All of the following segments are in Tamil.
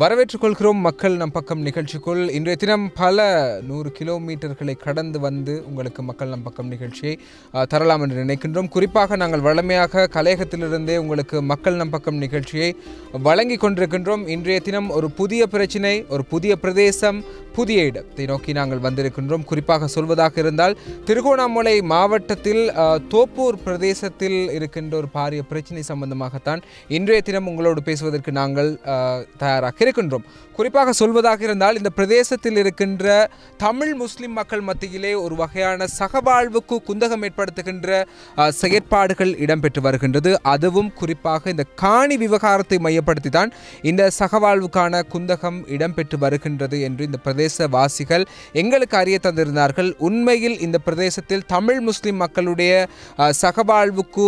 வரவேற்றுக் கொள்கிறோம் மக்கள் நம் பக்கம் நிகழ்ச்சிக்குள். இன்றைய தினம் பல 100 கிலோமீட்டர்களை கடந்து வந்து உங்களுக்கு மக்கள் நம் பக்கம் நிகழ்ச்சியை தரலாம் என்று நினைக்கின்றோம். குறிப்பாக நாங்கள் வழமையாக கலையகத்திலிருந்தே உங்களுக்கு மக்கள் நம் பக்கம் நிகழ்ச்சியை வழங்கி கொண்டிருக்கின்றோம். இன்றைய தினம் ஒரு புதிய பிரச்சினை, ஒரு புதிய பிரதேசம், புதிய இடத்தை நோக்கி நாங்கள் வந்திருக்கின்றோம். குறிப்பாக சொல்வதாக இருந்தால் திருகோணாமலை மாவட்டத்தில் தோப்பூர் பிரதேசத்தில் இருக்கின்ற ஒரு பாரிய பிரச்சினை சம்பந்தமாகத்தான் இன்றைய தினம் உங்களோடு பேசுவதற்கு நாங்கள் தயாராக இருக்கின்றோம். குறிப்பாக சொல்வதாக இருந்தால் இந்த பிரதேசத்தில் இருக்கின்ற தமிழ் முஸ்லிம் மக்கள் மத்தியிலே ஒரு வகையான சகவாழ்வுக்கு குந்தகம் ஏற்படுத்துகின்ற செயற்பாடுகள் இடம்பெற்று வருகின்றது. அதுவும் குறிப்பாக இந்த காணி விவகாரத்தை மையப்படுத்தி தான் இந்த சகவாழ்வுக்கான குந்தகம் இடம்பெற்று வருகின்றது என்று இந்த பிரதேச வாசிகள் எங்களுக்கு அறிய தந்திருந்தார்கள். உண்மையில் இந்த பிரதேசத்தில் தமிழ் முஸ்லிம் மக்களுடைய சகவாழ்வுக்கு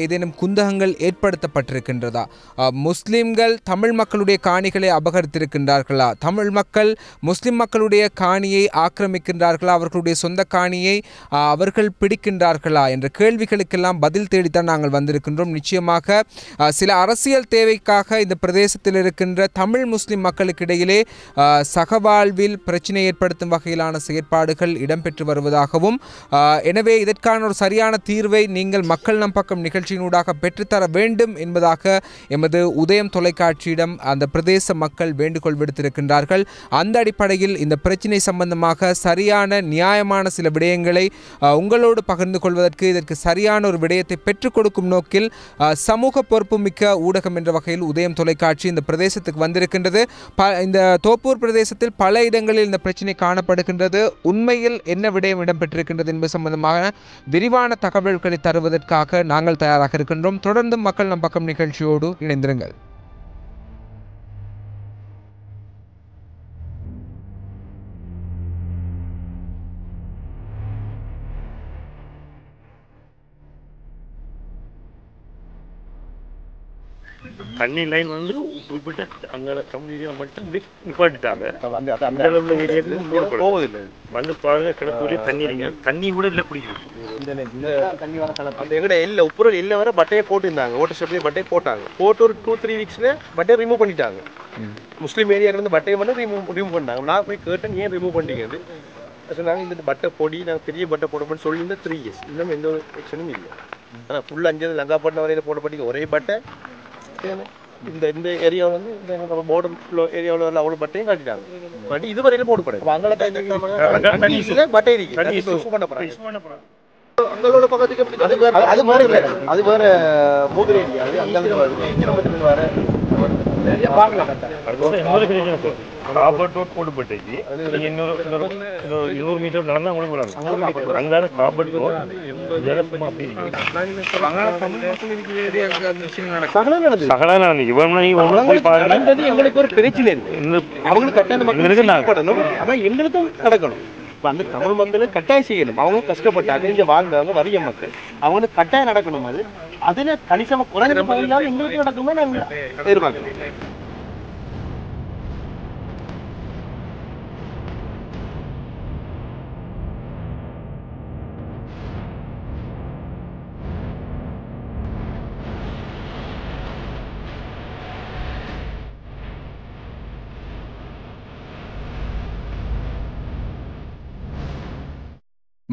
ஏதேனும் குந்தகங்கள் ஏற்படுத்தப்பட்டிருக்கின்றதா? முஸ்லிம்கள் தமிழ் மக்களுடைய காணிகளை அபகரித்திருக்கின்றார்களா? தமிழ் மக்கள் முஸ்லிம் மக்களுடைய காணியை ஆக்கிரமிக்கின்றார்களா? அவர்களுடைய சொந்த காணியை அவர்கள் பிடிக்கின்றார்களா என்ற கேள்விகளுக்கெல்லாம் பதில் தேடித்தான் நாங்கள் வந்திருக்கின்றோம். நிச்சயமாக சில அரசியல் தேவைக்காக இந்த பிரதேசத்தில் இருக்கின்ற தமிழ் முஸ்லிம் மக்களுக்கு இடையிலே சகவாழ்வில் பிரச்சினை ஏற்படுத்தும் வகையிலான செயற்பாடுகள் இடம்பெற்று வருவதாகவும், எனவே இதற்கான ஒரு சரியான தீர்வை நீங்கள் மக்கள் நம் பக்கம் நிகழ்ச்சியினூடாக பெற்றுத்தர வேண்டும் என்பதாக எமது உதயம் தொலைக்காட்சியிடம் அந்த பிரதேச மக்கள் வேண்டுகோள் விடுத்திருக்கின்றார்கள். அந்த அடிப்படையில் இந்த பிரச்சினை சம்பந்தமாக சரியான நியாயமான சில விடயங்களை உங்களோடு பகிர்ந்து கொள்வதற்கு, இதற்கு சரியான ஒரு விடயத்தை பெற்றுக் கொடுக்கும் நோக்கில் சமூக பொறுப்புமிக்க ஊடகம் என்ற வகையில் உதயம் தொலைக்காட்சி இந்த பிரதேசத்துக்கு வந்திருக்கின்றது. இந்த தோப்பூர் பிரதேசத்தில் பல இடங்களில் இந்த பிரச்சினை காணப்படுகின்றது. உண்மையில் என்ன விடயம் இடம்பெற்றிருக்கின்றது என்பது சம்பந்தமாக விரிவான தகவல்களை தருவதற்காக நாங்கள் தயாராக இருக்கின்றோம். தொடர்ந்து மக்கள் நம் பக்கம் நிகழ்ச்சியோடு இணைந்திருங்கள். தண்ணி லைன் வந்து குறிப்பிட்ட அங்கே கம்யூனிட்டியில் மட்டும் நிப்பாட்டிட்டாங்க. அந்த அளவுல ஏரியாவுக்கு போவதில்லை. வந்து பாருங்க, கிணத்துலேயே தண்ணி இல்லைங்க, தண்ணி கூட இல்லை குடிக்கிறது. அந்த எங்கட எல்லை உப்புற எல்லை வர பட்டையை போட்டுருந்தாங்க. ஓட்டர் ஸ்டெப்லேயே பட்டையை போட்டாங்க. போட்டு ஒரு 2-3 வீக்ஸில் பட்டையை ரிமூவ் பண்ணிட்டாங்க. முஸ்லீம் ஏரியாவிலேருந்து பட்டையை வந்து ரிமூவ் பண்ணிட்டாங்க. நான் போய் கேட்டேன், ஏன் ரிமூவ் பண்ணிட்டீங்க? நாங்கள் இந்த பட்டை பொடி நாங்கள் பெரிய பட்டை போடணும்னு சொல்லியிருந்தேன். 3 years இன்னும் எந்த ஒரு ஆக்ஷனும் இல்லை. ஆனால் ஃபுல் 5 லங்காப்பட்டினம் வரையில் போடப்பட்டிங்க ஒரே பட்டை. இந்த இந்த ஏரியாவில் வந்து இந்த பார்டர் ஏரியாவில் அவ்வளோ பட்டையும் காட்டிட்டாங்க. பட் இதுவரையிலும் போடப்படாது. பட்டை அங்களோட பக்கத்துக்கு அது வேற மூதூர் ஏரியா. போட்டுப்பட்டுச்சு. 200 மீட்டர் நடந்தா உங்களுக்கு வராது. அங்கான காபட் எங்களுக்கு ஒரு பிரச்சனை இருக்கு. அவங்களுக்கு கட்டாயம் எங்களுக்கும் நடக்கணும். அந்த தமிழ் மக்களும் கட்டாயம் செய்யணும். அவங்க கஷ்டப்பட்டாங்க, இங்க வாழ்ந்தவங்க வறிய மக்கள், அவங்களுக்கு கட்டாயம் நடக்கணும். அது அதுல கணிசமா குறைஞ்ச பகுதியிலாவது எங்களுக்கு நடக்குமே நாங்கள் எதிர்பார்க்கிறோம்.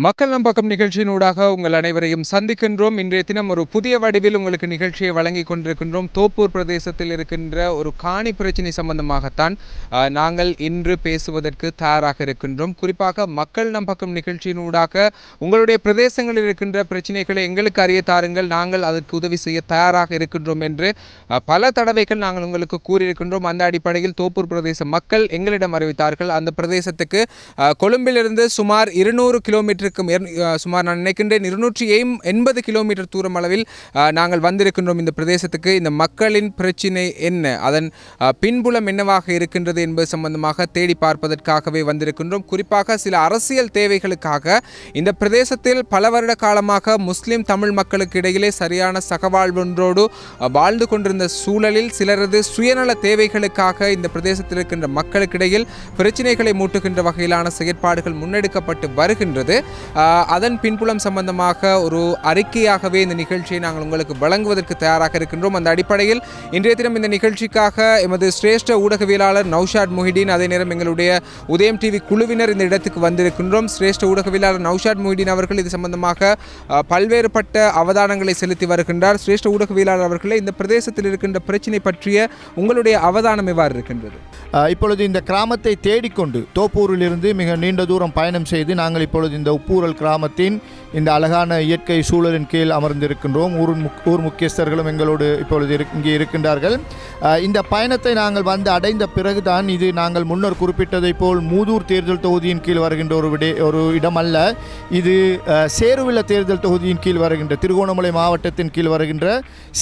மக்கள் நம் பக்கம் நிகழ்ச்சியினூடாக உங்கள் அனைவரையும் சந்திக்கின்றோம். இன்றைய தினம் ஒரு புதிய வடிவில் உங்களுக்கு நிகழ்ச்சியை வழங்கி கொண்டிருக்கின்றோம். தோப்பூர் பிரதேசத்தில் இருக்கின்ற ஒரு காணி பிரச்சினை சம்பந்தமாகத்தான் நாங்கள் இன்று பேசுவதற்கு தயாராக இருக்கின்றோம். குறிப்பாக மக்கள் நம் பக்கம் நிகழ்ச்சியினூடாக உங்களுடைய பிரதேசங்களில் இருக்கின்ற பிரச்சனைகளை எங்களுக்கு அறிய தாருங்கள், நாங்கள் அதற்கு உதவி செய்ய தயாராக இருக்கின்றோம் என்று பல தடவைகள் நாங்கள் உங்களுக்கு கூறியிருக்கின்றோம். அந்த அடிப்படையில் தோப்பூர் பிரதேச மக்கள் எங்களிடம் அறிவித்தார்கள். அந்த பிரதேசத்துக்கு கொழும்பிலிருந்து சுமார் 200 கிலோமீட்டர் சுமார் நான் நினைக்கின்றேன் 280 கிலோமீட்டர் தூரம் அளவில் நாங்கள் வந்திருக்கின்றோம் இந்த பிரதேசத்துக்கு. இந்த மக்களின் பிரச்சினை என்ன, அதன் பின்புலம் என்னவாக இருக்கின்றது என்பது சம்பந்தமாக தேடி பார்ப்பதற்காகவே வந்திருக்கின்றோம். குறிப்பாக சில அரசியல் தேவைகளுக்காக இந்த பிரதேசத்தில் பல வருட காலமாக முஸ்லிம் தமிழ் மக்களுக்கு இடையிலே சரியான சகவாழ்வொன்றோடு வாழ்ந்து கொண்டிருந்த சூழலில் சிலரது சுயநல தேவைகளுக்காக இந்த பிரதேசத்தில் இருக்கின்ற மக்களுக்கிடையில் பிரச்சினைகளை மூட்டுகின்ற வகையிலான செயற்பாடுகள் முன்னெடுக்கப்பட்டு வருகின்றது. அதன் பின்புலம் சம்பந்தமாக ஒரு அறிக்கையாகவே இந்த நிகழ்ச்சியை நாங்கள் உங்களுக்கு வழங்குவதற்கு தயாராக இருக்கின்றோம். அந்த அடிப்படையில் இன்றைய தினம் இந்த நிகழ்ச்சிக்காக எமது சிரேஷ்ட ஊடகவியலாளர் நௌஷாத் முஹிதீன், அதே நேரம் எங்களுடைய உதயம் டிவி குழுவினர் இந்த இடத்துக்கு வந்திருக்கின்றோம். சிரேஷ்ட ஊடகவியலாளர் நௌஷாத் முஹிதீன் அவர்கள் இது சம்பந்தமாக பல்வேறுபட்ட அவதானங்களை செலுத்தி வருகின்றார். சிரேஷ்ட ஊடகவியலாளர் அவர்களே, இந்த பிரதேசத்தில் இருக்கின்ற பிரச்சினை பற்றிய உங்களுடைய அவதானம் எவ்வாறு இருக்கின்றது? இப்பொழுது இந்த கிராமத்தை தேடிக்கொண்டு தோப்பூரிலிருந்து மிக நீண்ட தூரம் பயணம் செய்து நாங்கள் இப்பொழுது இந்த உப்பூரல் கிராமத்தின் இந்த அழகான இயற்கை சூழலின் கீழ் அமர்ந்திருக்கின்றோம். ஊர் முக்கியஸ்தர்களும் எங்களோடு இப்பொழுது இங்கே இருக்கின்றார்கள். இந்த பயணத்தை நாங்கள் வந்து அடைந்த பிறகுதான் இது நாங்கள் முன்னர் குறிப்பிட்டதை போல் மூதூர் தேர்தல் தொகுதியின் கீழ் வருகின்ற ஒரு இடம் அல்ல. இது சேருவில தேர்தல் தொகுதியின் கீழ் வருகின்ற, திருகோணமலை மாவட்டத்தின் கீழ் வருகின்ற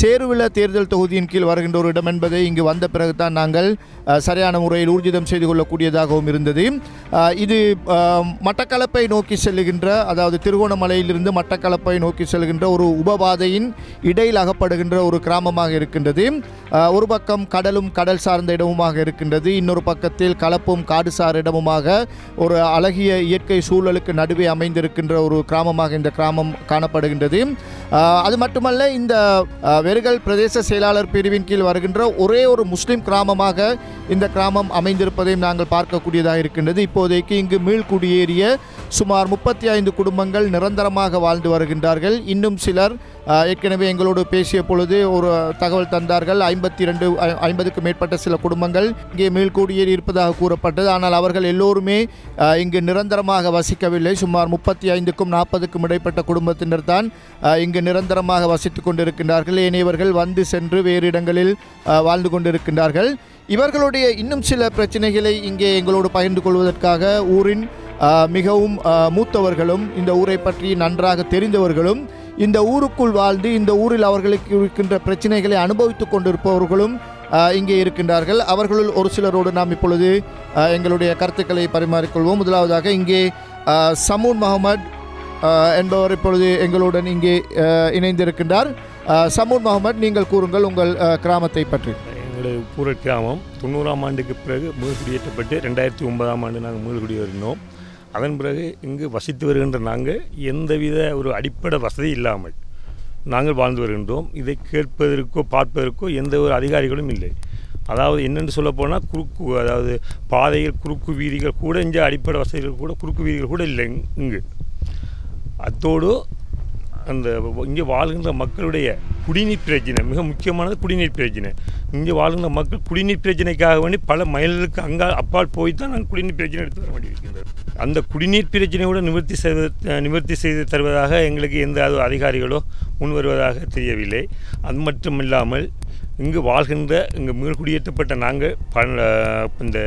சேருவில தேர்தல் தொகுதியின் கீழ் வருகின்ற ஒரு இடம் என்பதை இங்கு வந்த பிறகுதான் நாங்கள் சரியான முறையில் ஊர்ஜிதம் செய்து கொள்ளக்கூடியதாகவும் இருந்தது. இது மட்டக்களப்பை நோக்கி செல்லுகின்ற, அதாவது திருகோணமலையிலிருந்து மட்டக்களப்பை நோக்கி செல்கின்ற ஒரு உபபாதையின் இடையில் அகப்படுகின்ற ஒரு கிராமமாக இருக்கின்றது. ஒரு பக்கம் கடலும் கடல் சார்ந்த இடமுமாக இருக்கின்றது, இன்னொரு பக்கத்தில் கலப்பும் காடு சார் இடமுமாக ஒரு அழகிய இயற்கை சூழலுக்கு நடுவே அமைந்திருக்கின்ற ஒரு கிராமமாக இந்த கிராமம் காணப்படுகின்றது. அது மட்டுமல்ல, இந்த வெறுகல் பிரதேச செயலாளர் பிரிவின் கீழ் வருகின்ற ஒரே ஒரு முஸ்லிம் கிராமமாக இந்த கிராமம் அமைந்திருப்பதையும் நாங்கள் பார்க்கக்கூடியதாக இருக்கின்றது. இப்போதைக்கு இங்கு மீள்குடியேறிய சுமார் 35 குடும்பங்கள் நிரந்தரமாக வாழ்ந்து வருகின்றார்கள். இன்னும் சிலர் ஏற்கனவே எங்களோடு பேசிய பொழுது ஒரு தகவல் தந்தார்கள். 50க்கும் மேற்பட்ட சில குடும்பங்கள் இங்கே மீள்குடியேறி இருப்பதாக கூறப்பட்டது. ஆனால் அவர்கள் எல்லோருமே இங்கு நிரந்தரமாக வசிக்கவில்லை. சுமார் 35க்கும் 40க்கும் இடைப்பட்ட குடும்பத்தினர் தான் இங்கு நிரந்தரமாக வசித்துக் கொண்டிருக்கின்றார்கள். ஏனையவர்கள் வந்து சென்று வேறு இடங்களில் வாழ்ந்து கொண்டிருக்கின்றார்கள். இவர்களுடைய இன்னும் சில பிரச்சனைகளை இங்கே எங்களோடு பகிர்ந்து கொள்வதற்காக ஊரின் மிகவும் மூத்தவர்களும் இந்த ஊரை பற்றி நன்றாக தெரிந்தவர்களும் இந்த ஊருக்குள் வாழ்ந்து இந்த ஊரில் அவர்களுக்கு இருக்கின்ற பிரச்சனைகளை அனுபவித்துக் கொண்டிருப்பவர்களும் இங்கே இருக்கின்றார்கள். அவர்களுள் ஒரு சிலரோடு நாம் இப்பொழுது எங்களுடைய கருத்துக்களை பரிமாறிக்கொள்வோம். முதலாவதாக இங்கே சமூன் முகமது என்பவர் இப்பொழுது எங்களுடன் இங்கே இணைந்திருக்கின்றார். சமூன் முகமது, நீங்கள் கூறுங்கள் உங்கள் கிராமத்தை பற்றி. எங்களுடைய உப்பூரல் கிராமம் 90ஆம் ஆண்டுக்கு பிறகு மீள்குடியேற்றப்பட்டு 2009ஆம் ஆண்டு நாங்கள் மீள்குடியேறினோம். அதன் பிறகு இங்கு வசித்து வருகின்ற நாங்கள் எந்தவித ஒரு அடிப்படை வசதி இல்லாமல் நாங்கள் வாழ்ந்து வருகின்றோம். இதை கேட்பதற்கோ பார்ப்பதற்கோ எந்த ஒரு அதிகாரிகளும் இல்லை. அதாவது என்னென்று சொல்லப்போனால் அதாவது பாதைகள், குறுக்கு வீதிகள் கூட, இங்கே அடிப்படை வசதிகள் கூட, குறுக்கு வீதிகள் கூட இல்லை இங்கு. அத்தோடு அந்த இங்கே வாழ்கின்ற மக்களுடைய குடிநீர் பிரச்சனை மிக முக்கியமானது. குடிநீர் பிரச்சனை இங்கே வாழ்கின்ற மக்கள் குடிநீர் பிரச்சனைக்காக வேண்டி பல மைல்களுக்கு அப்பால் போய் தான் நாங்கள் குடிநீர் பிரச்சனை எடுத்து வர வேண்டியிருக்கின்றது. அந்த குடிநீர் பிரச்சனையோடு நிவர்த்தி செய்து தருவதாக எங்களுக்கு எந்த அதிகாரிகளோ முன் வருவதாக தெரியவில்லை. அது மட்டும் இல்லாமல் இங்கு வாழ்கின்ற இங்கு மீள்குடியேற்றப்பட்ட நாங்கள் இந்த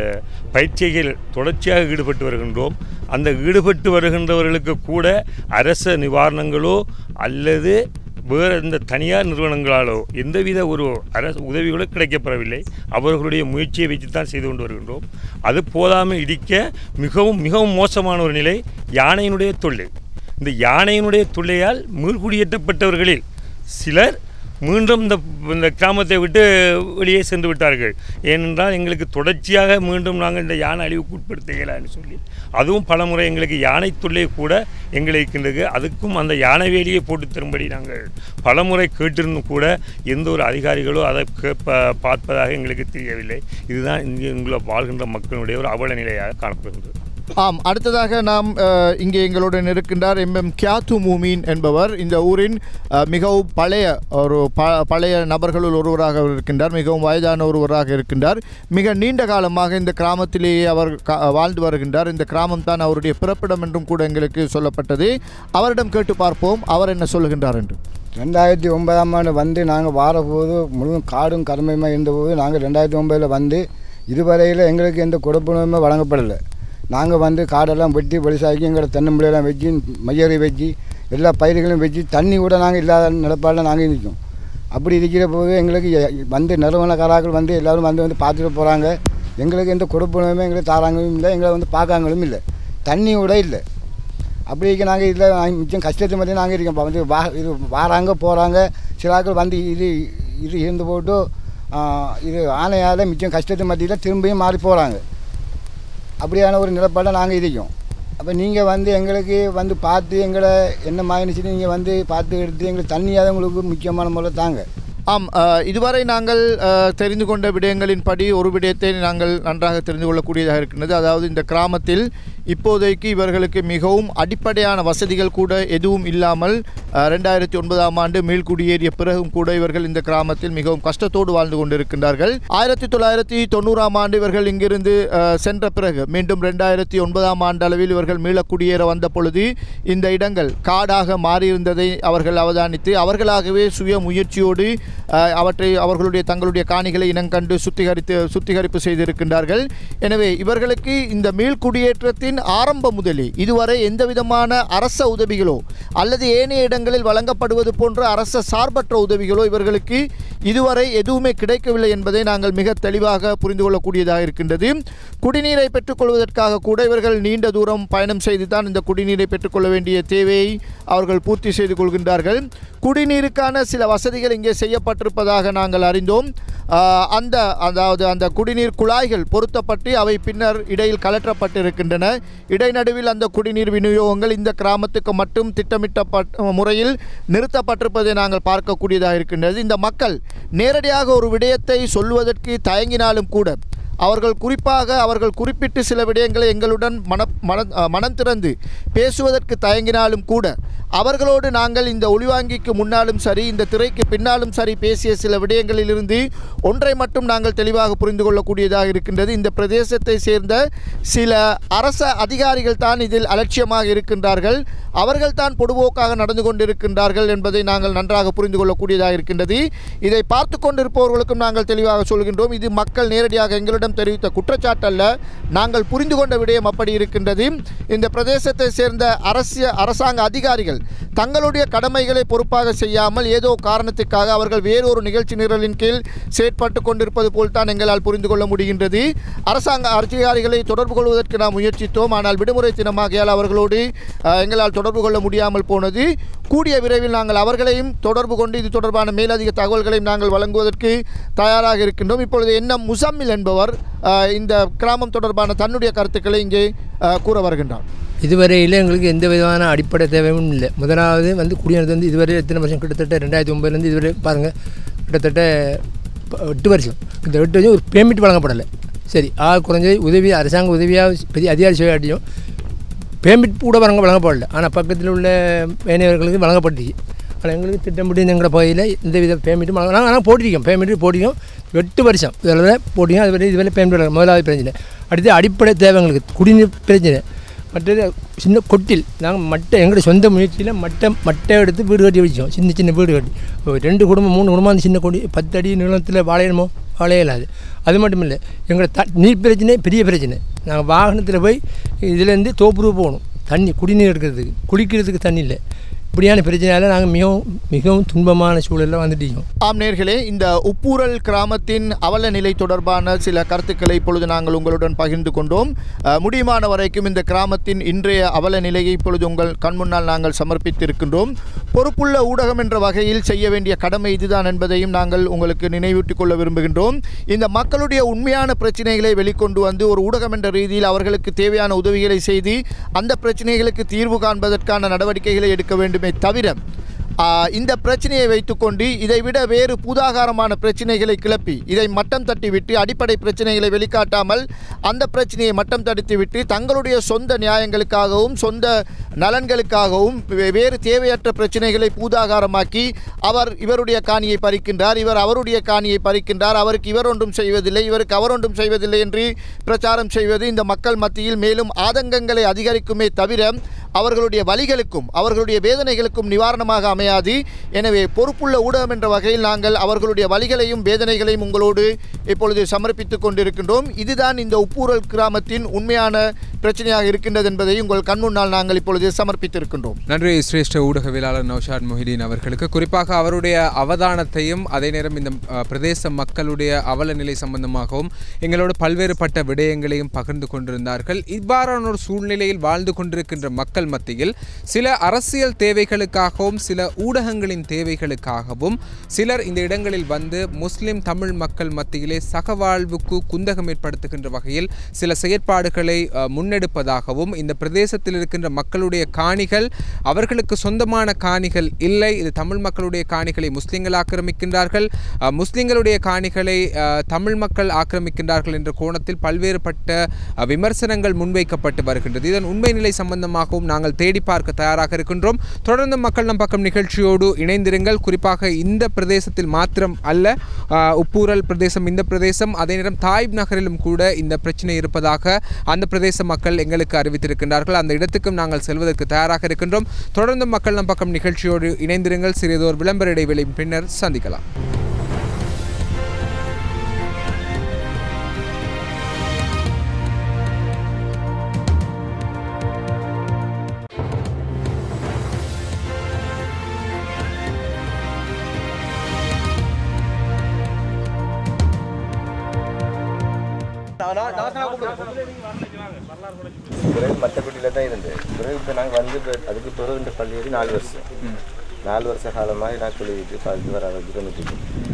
பயிற்சிகள் தொடர்ச்சியாக ஈடுபட்டு வருகின்றோம். அந்த ஈடுபட்டு வருகின்றவர்களுக்கு கூட அரச நிவாரணங்களோ அல்லது வேறு இந்த தனியார் நிறுவனங்களாலோ எந்தவித ஒரு அரசு உதவிகளோ கிடைக்கப்பெறவில்லை. அவர்களுடைய முயற்சியை வைத்து தான் செய்து கொண்டு வருகின்றோம். அது போதாமல் இடிக்க மிகவும் மிகவும் மோசமான ஒரு நிலை யானையினுடைய தொல்லை. இந்த யானையினுடைய தொல்லையால் மீள்குடியேற்றப்பட்டவர்களில் சிலர் மீண்டும் இந்த கிராமத்தை விட்டு வெளியே சென்று விட்டார்கள். ஏனென்றால் எங்களுக்கு தொடர்ச்சியாக மீண்டும் நாங்கள் இந்த யானை அழிவுக்கு உட்படுத்த இயலான்னு சொல்லி அதுவும் பலமுறை எங்களுக்கு யானை தொல்லை கூட எங்களுக்கு இருக்கின்றது. அதுக்கும் அந்த யானை வேலியை போட்டு தரும்படி நாங்கள் பலமுறை கேட்டிருந்தும் கூட எந்த ஒரு அதிகாரிகளோ அதை பார்ப்பதாக எங்களுக்கு தெரியவில்லை. இதுதான் இங்கே வாழ்கின்ற மக்களுடைய ஒரு அவல நிலையாக காணப்படுகின்றது. ஆம், அடுத்ததாக நாம் இங்கே எங்களுடன் இருக்கின்றார் கியாத்து மூமீன் என்பவர். இந்த ஊரின் மிகவும் பழைய நபர்களுள் ஒருவராக இருக்கின்றார். மிகவும் வயதான ஒருவராக இருக்கின்றார். மிக நீண்ட காலமாக இந்த கிராமத்திலேயே அவர் வாழ்ந்து வருகின்றார். இந்த கிராமம் தான் அவருடைய பிறப்பிடம் என்றும் கூட எங்களுக்கு சொல்லப்பட்டது. அவரிடம் கேட்டு பார்ப்போம் அவர் என்ன சொல்லுகின்றார் என்று. 2009ஆம் ஆண்டு வந்து நாங்கள் வாரபோது முழுவதும் காடும் கருமையுமாக இருந்தபோது நாங்கள் 2009 வந்து இதுவரையில் எங்களுக்கு எந்த கொடுப்பனவுமே வழங்கப்படலை. நாங்கள் வந்து காடெல்லாம் வெட்டி வெளிசாக்கி எங்களோட தென்னம்பிள்ளையெல்லாம் வச்சு மையறி வச்சு எல்லா பயிர்களையும் வச்சு தண்ணி கூட நாங்கள் இல்லாத நிலப்பாடில் நாங்கள் இருக்கோம். அப்படி இருக்கிற போது எங்களுக்கு வந்து நிறுவனக்காரர்கள் வந்து எல்லோரும் வந்து பார்த்துட்டு போகிறாங்க. எங்களுக்கு எந்த கொடுப்பனவுமே எங்களுக்கு தாராங்களும் இல்லை, எங்களை வந்து பார்க்காங்களும் இல்லை, தண்ணி கூட இல்லை. அப்படி இருக்க நாங்கள் இதில் மிச்சம் கஷ்டத்தை மாதிரி நாங்கள் இருக்கோம். வந்து இது வாராங்க போகிறாங்க, சிலாக்கள் வந்து இது இருந்து போட்டு இது ஆணையால் மிச்சம் கஷ்டத்தை மத்தியில் திரும்பியும் மாறி போகிறாங்க. அப்படியான ஒரு நிலப்பாடை நாங்கள் இருக்கோம். அப்போ நீங்கள் வந்து எங்களுக்கு வந்து பார்த்து எங்களை என்ன மாயினுச்சுன்னு நீங்கள் வந்து பார்த்து எடுத்து எங்களுக்கு தண்ணியாக உங்களுக்கு முக்கியமான முறை தாங்க. ஆம், இதுவரை நாங்கள் தெரிந்து கொண்ட விடயங்களின்படி ஒரு விடயத்தை நாங்கள் நன்றாக தெரிந்து கொள்ளக்கூடியதாக இருக்கின்றது. அதாவது இந்த கிராமத்தில் இப்போதைக்கு இவர்களுக்கு மிகவும் அடிப்படையான வசதிகள் கூட எதுவும் இல்லாமல் 2009ஆம் ஆண்டு மீள்குடியேறிய பிறகும் கூட இவர்கள் இந்த கிராமத்தில் மிகவும் கஷ்டத்தோடு வாழ்ந்து கொண்டிருக்கின்றார்கள். 1990ஆம் ஆண்டு இவர்கள் இங்கிருந்து சென்ற பிறகு மீண்டும் 2009ஆம் ஆண்டு அளவில் இவர்கள் மீளக்குடியேற வந்த பொழுது இந்த இடங்கள் காடாக மாறியிருந்ததை அவர்கள் அவதானித்து அவர்களாகவே சுய முயற்சியோடு அவர்களுடைய தங்களுடைய காணிகளை இனங்கண்டு சுத்திகரிப்பு செய்திருக்கின்றார்கள். எனவே இவர்களுக்கு இந்த மீள்குடியேற்றத்தின் ஆரம்ப முதலே இதுவரை எந்தவிதமான அரச உதவிகளோ அல்லது ஏனைய இடங்களில் வழங்கப்படுவது போன்ற அரச சார்பற்ற உதவிகளோ இவர்களுக்கு இதுவரை எதுவுமே கிடைக்கவில்லை என்பதை நாங்கள் மிக தெளிவாக புரிந்து கொள்ளக்கூடியதாக இருக்கின்றது. குடிநீரை பெற்றுக்கொள்வதற்காக கூட இவர்கள் நீண்ட தூரம் பயணம் செய்து தான் இந்த குடிநீரை பெற்றுக்கொள்ள வேண்டிய தேவையை அவர்கள் பூர்த்தி செய்து கொள்கின்றார்கள். குடிநீருக்கான சில வசதிகள் இங்கே செய்யப்பட்டிருப்பதாக நாங்கள் அறிந்தோம். அந்த குடிநீர் குழாய்கள் பொருத்தப்பட்டு அவை பின்னர் இடையில் கலற்றப்பட்டிருக்கின்றன. இடைநடுவில் அந்த குடிநீர் விநியோகங்கள் இந்த கிராமத்துக்கு மட்டும் திட்டமிட்ட முறையில் நிறுத்தப்பட்டிருப்பதை நாங்கள் பார்க்கக்கூடியதாக இருக்கின்றது. இந்த மக்கள் நேரடியாக ஒரு விடயத்தை சொல்வதற்கு தயங்கினாலும் கூட அவர்கள் குறிப்பிட்டு சில விடயங்களை எங்களுடன் மனம் திறந்து பேசுவதற்கு தயங்கினாலும் கூட அவர்களோடு நாங்கள் இந்த ஒளிவாங்கிக்கு முன்னாலும் சரி இந்த திரைக்கு பின்னாலும் சரி பேசிய சில விடயங்களிலிருந்து ஒன்றை மட்டும் நாங்கள் தெளிவாக புரிந்து கொள்ளக்கூடியதாக இருக்கின்றது. இந்த பிரதேசத்தை சேர்ந்த சில அரச அதிகாரிகள் தான் இதில் அலட்சியமாக இருக்கின்றார்கள். அவர்கள் தான் பொதுபோக்காக நடந்து கொண்டிருக்கின்றார்கள் என்பதை நாங்கள் நன்றாக புரிந்து கொள்ளக்கூடியதாக இருக்கின்றது. இதை பார்த்து கொண்டிருப்பவர்களுக்கும் நாங்கள் தெளிவாக சொல்கின்றோம், இது மக்கள் நேரடியாக எங்களிடம் தெரிவித்த குற்றச்சாட்டு அல்ல, நாங்கள் புரிந்து கொண்ட விடயம் அப்படி இருக்கின்றது. இந்த பிரதேசத்தை சேர்ந்த அரசாங்க அதிகாரிகள் தங்களுடைய கடமைகளை பொறுப்பாக செய்யாமல் ஏதோ காரணத்துக்காக அவர்கள் வேறொரு நிகழ்ச்சி நிரலின் கீழ் செயற்பட்டு கொண்டிருப்பது போல் தான் எங்களால் புரிந்து கொள்ள முடிகின்றது. அரசாங்க அதிகாரிகளை தொடர்பு கொள்வதற்கு நாம் முயற்சித்தோம், ஆனால் விடுமுறை தினமாகியால் அவர்களோடு எங்களால் தொடர்பு கொள்ள முடியாமல் போனது. கூடிய விரைவில் நாங்கள் அவர்களையும் தொடர்பு கொண்டு இது தொடர்பான மேலதிக தகவல்களையும் நாங்கள் வழங்குவதற்கு தயாராக இருக்கின்றோம். இப்பொழுது என்ன முசம்மில் என்பவர் இந்த கிராமம் தொடர்பான தன்னுடைய கருத்துக்களை இங்கே கூற வருகின்றார். இதுவரையில் எங்களுக்கு எந்த விதமான அடிப்படை தேவையும் இல்லை. முதலாவது வந்து குடிநீர் வந்து இதுவரை எத்தனை வருஷம், கிட்டத்தட்ட 2009 இதுவரை பாருங்கள், கிட்டத்தட்ட 8 வருஷம். இந்த 8 வருஷம் ஒரு பேமெண்ட் வழங்கப்படலை. சரி, குறைஞ்சது உதவி அரசாங்க உதவியாக பெரிய அதிகாரி செய்யாட்டியும் பேமெண்ட் கூட வழங்கப்படலை. ஆனால் பக்கத்தில் உள்ள வேணையர்களுக்கு வழங்கப்பட்டுச்சு. ஆனால் எங்களுக்கு திட்டமிட்டு எங்களோட பகுதியில் எந்த வித பேமெண்ட்டும் ஆனால் போட்டிருக்கோம், பேமெண்ட்டு போட்டிருக்கோம். 8 வருஷம் இதில் போட்டிருக்கோம். இதுவரை பேமெண்ட் முதலாவது பிரச்சனை. அடுத்து அடிப்படை தேவைங்களுக்கு குடிநீர் பிரச்சனை. மற்றது சின்ன கொட்டில் நாங்கள் எங்களோட சொந்த முயற்சியில் மட்டை எடுத்து வீடு கட்டி வச்சோம். சின்ன வீடு கட்டி 2 குடும்பம் 3 குடும்பம் அந்த சின்ன கொடி 10 அடி நீளத்தில் வாழையில்லாது. அது மட்டும் இல்லை, எங்களோட நீர் பிரச்சனை பெரிய பிரச்சனை. நாங்கள் வாகனத்தில் போய் இதுலேருந்து தோப்புரு போகணும், தண்ணி குடிநீர் எடுக்கிறதுக்கு, குளிக்கிறதுக்கு தண்ணி இல்லை. இப்படியான பிரச்சனையால் நாங்கள் மிகவும் துன்பமான சூழலில் வந்துட்டோம். ஆம் நேர்களே, இந்த உப்பூரல் கிராமத்தின் அவல நிலை தொடர்பான சில கருத்துக்களை இப்பொழுது நாங்கள் உங்களுடன் பகிர்ந்து கொண்டோம். முடியுமான வரைக்கும் இந்த கிராமத்தின் இன்றைய அவல நிலையை இப்பொழுது உங்கள் கண்முன்னால் நாங்கள் சமர்ப்பித்திருக்கின்றோம். பொறுப்புள்ள ஊடகம் என்ற வகையில் செய்ய வேண்டிய கடமை இதுதான் என்பதையும் நாங்கள் உங்களுக்கு நினைவூட்டிக் கொள்ள விரும்புகின்றோம். இந்த மக்களுடைய உண்மையான பிரச்சனைகளை வெளிக்கொண்டு வந்து ஒரு ஊடகம் என்ற ரீதியில் அவர்களுக்கு தேவையான உதவிகளை செய்து அந்த பிரச்சனைகளுக்கு தீர்வு காண்பதற்கான நடவடிக்கைகளை எடுக்க வேண்டும். தவிர இந்த பிரச்சனையை வைத்துக்கொண்டு இதைவிட வேறு பூதாகாரமான பிரச்சனைகளை கிளப்பி இதை மட்டம் தட்டிவிட்டு அடிப்படை பிரச்சனைகளை வெளிக்காட்டாமல் அந்த பிரச்சனையை மட்டம் தடுத்துவிட்டு தங்களுடைய சொந்த நியாயங்களுக்காகவும் சொந்த நலன்களுக்காகவும் வேறு தேவையற்ற பிரச்சனைகளை பூதாகாரமாக்கி இவருடைய காணியை பறிக்கின்றார், இவர் அவருடைய காணியை பறிக்கின்றார், அவருக்கு இவர் ஒன்றும் செய்வதில்லை, இவருக்கு அவர் ஒன்றும் செய்வதில்லை என்று பிரச்சாரம் செய்வது இந்த மக்கள் மத்தியில் மேலும் ஆதங்கங்களை அதிகரிக்குமே தவிர அவர்களுடைய வலிகளுக்கும் அவர்களுடைய வேதனைகளுக்கும் நிவாரணமாக அமையாது. எனவே பொறுப்புள்ள ஊடகம் என்ற வகையில் நாங்கள் அவர்களுடைய வலிகளையும் வேதனைகளையும் உங்களோடு இப்பொழுது சமர்ப்பித்துக் கொண்டிருக்கின்றோம். இதுதான் இந்த உப்பூரல் கிராமத்தின் உண்மையான பிரச்சனையாக இருக்கின்றது என்பதை உங்கள் கண்முன்னால் நாங்கள் இப்பொழுது சமர்ப்பித்திருக்கின்றோம். நன்றி சிரேஷ்ட ஊடகவியலாளர் நௌஷாத் மொஹிதீன் அவர்களுக்கு. குறிப்பாக அவருடைய அவதானத்தையும் அதே நேரம் இந்த பிரதேச மக்களுடைய அவல நிலை சம்பந்தமாகவும் எங்களோடு பல்வேறுபட்ட விடயங்களையும் பகிர்ந்து கொண்டிருந்தார்கள். இவ்வாறான ஒரு சூழ்நிலையில் வாழ்ந்து கொண்டிருக்கின்ற மக்கள் மக்கள் மத்தியில் சில அரசியல் தேவைகளுக்காகவும் சில ஊடகங்களின் தேவைகளுக்காகவும் சிலர் இந்த இடங்களில் வந்து முஸ்லிம் தமிழ் மக்கள் மத்தியிலே சகவாழ்வுக்கு குந்தகம் ஏற்படுத்துகின்ற வகையில் சில செயற்பாடுகளை முன்னெடுப்பதாகவும் இந்த பிரதேசத்தில் இருக்கின்ற மக்களுடைய காணிகள் அவர்களுக்கு சொந்தமான காணிகள் இல்லை, இது தமிழ் மக்களுடைய காணிகளை முஸ்லிம்கள் ஆக்கிரமிக்கின்றார்கள், முஸ்லிம்களுடைய காணிகளை தமிழ் மக்கள் ஆக்கிரமிக்கின்றார்கள் என்ற கோணத்தில் பல்வேறுபட்ட விமர்சனங்கள் முன்வைக்கப்பட்டு வருகின்றது. இதன் உண்மை நிலை சம்பந்தமாகவும் நாங்கள் தேடி பார்க்க தயாராக இருக்கின்றோம். தொடர்ந்து மக்கள் நம் பக்கம் நிகழ்ச்சியோடு இணைந்திருங்கள். குறிப்பாக இந்த பிரதேசத்தில் மாத்திரம் அல்ல, உப்பூரல் பிரதேசம், இந்த பிரதேசம், அதே நேரம் தாய்ப் நகரிலும் கூட இந்த பிரச்சனை இருப்பதாக அந்த பிரதேச மக்கள் எங்களுக்கு அறிவித்திருக்கின்றார்கள். அந்த இடத்துக்கும் நாங்கள் செல்வதற்கு தயாராக இருக்கின்றோம். தொடர்ந்து மக்கள் நம் பக்கம் நிகழ்ச்சியோடு இணைந்திருங்கள். சிறிதோர் விளம்பர இடைவெளியின் பின்னர் சந்திக்கலாம். மற்றப்பட்டியில் தான் இருந்தது. பிறகு இப்போ நாங்கள் வந்து அதுக்கு பிறகு பள்ளியேறி 4 வருஷ காலமாக நான் சொல்லிட்டு பார்த்து வர வந்துட்டு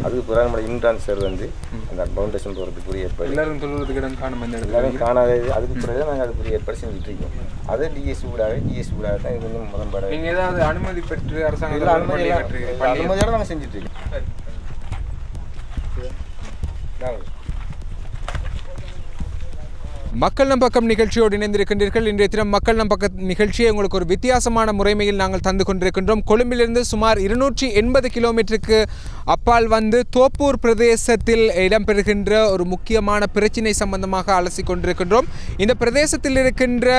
அதுக்கு பிறகு நம்மளோட இன்ட்ரான்ஸ்ஃபர் வந்து அந்த ஃபவுண்டேஷன் போகிறதுக்குரிய ஏற்பாடு எல்லாரும் காணாத அதுக்கு பிறகு நாங்கள் அதுக்குரிய ஏற்பாடு செஞ்சுட்டு இருக்கோம். அது டிஎஸ் ஊடாக தான் இது கொஞ்சம் முதன்பாடு. நீங்கள் ஏதாவது அனுமதி பெற்று அரசாங்கம் அனுமதியோடு நாங்கள் செஞ்சுட்டு இருக்கோம். மக்கள் நம் பக்கம் நிகழ்ச்சியோடு இணைந்திருக்கின்றீர்கள். இன்றைய தினம் மக்கள் நம் பக்க நிகழ்ச்சியை உங்களுக்கு ஒரு வித்தியாசமான முறைமையில் நாங்கள் தந்து கொண்டிருக்கின்றோம். கொழும்பிலிருந்து சுமார் 280 கிலோமீட்டருக்கு அப்பால் வந்து தோப்பூர் பிரதேசத்தில் இடம்பெறுகின்ற ஒரு முக்கியமான பிரச்சினை சம்பந்தமாக அலசி கொண்டிருக்கின்றோம். இந்த பிரதேசத்தில் இருக்கின்ற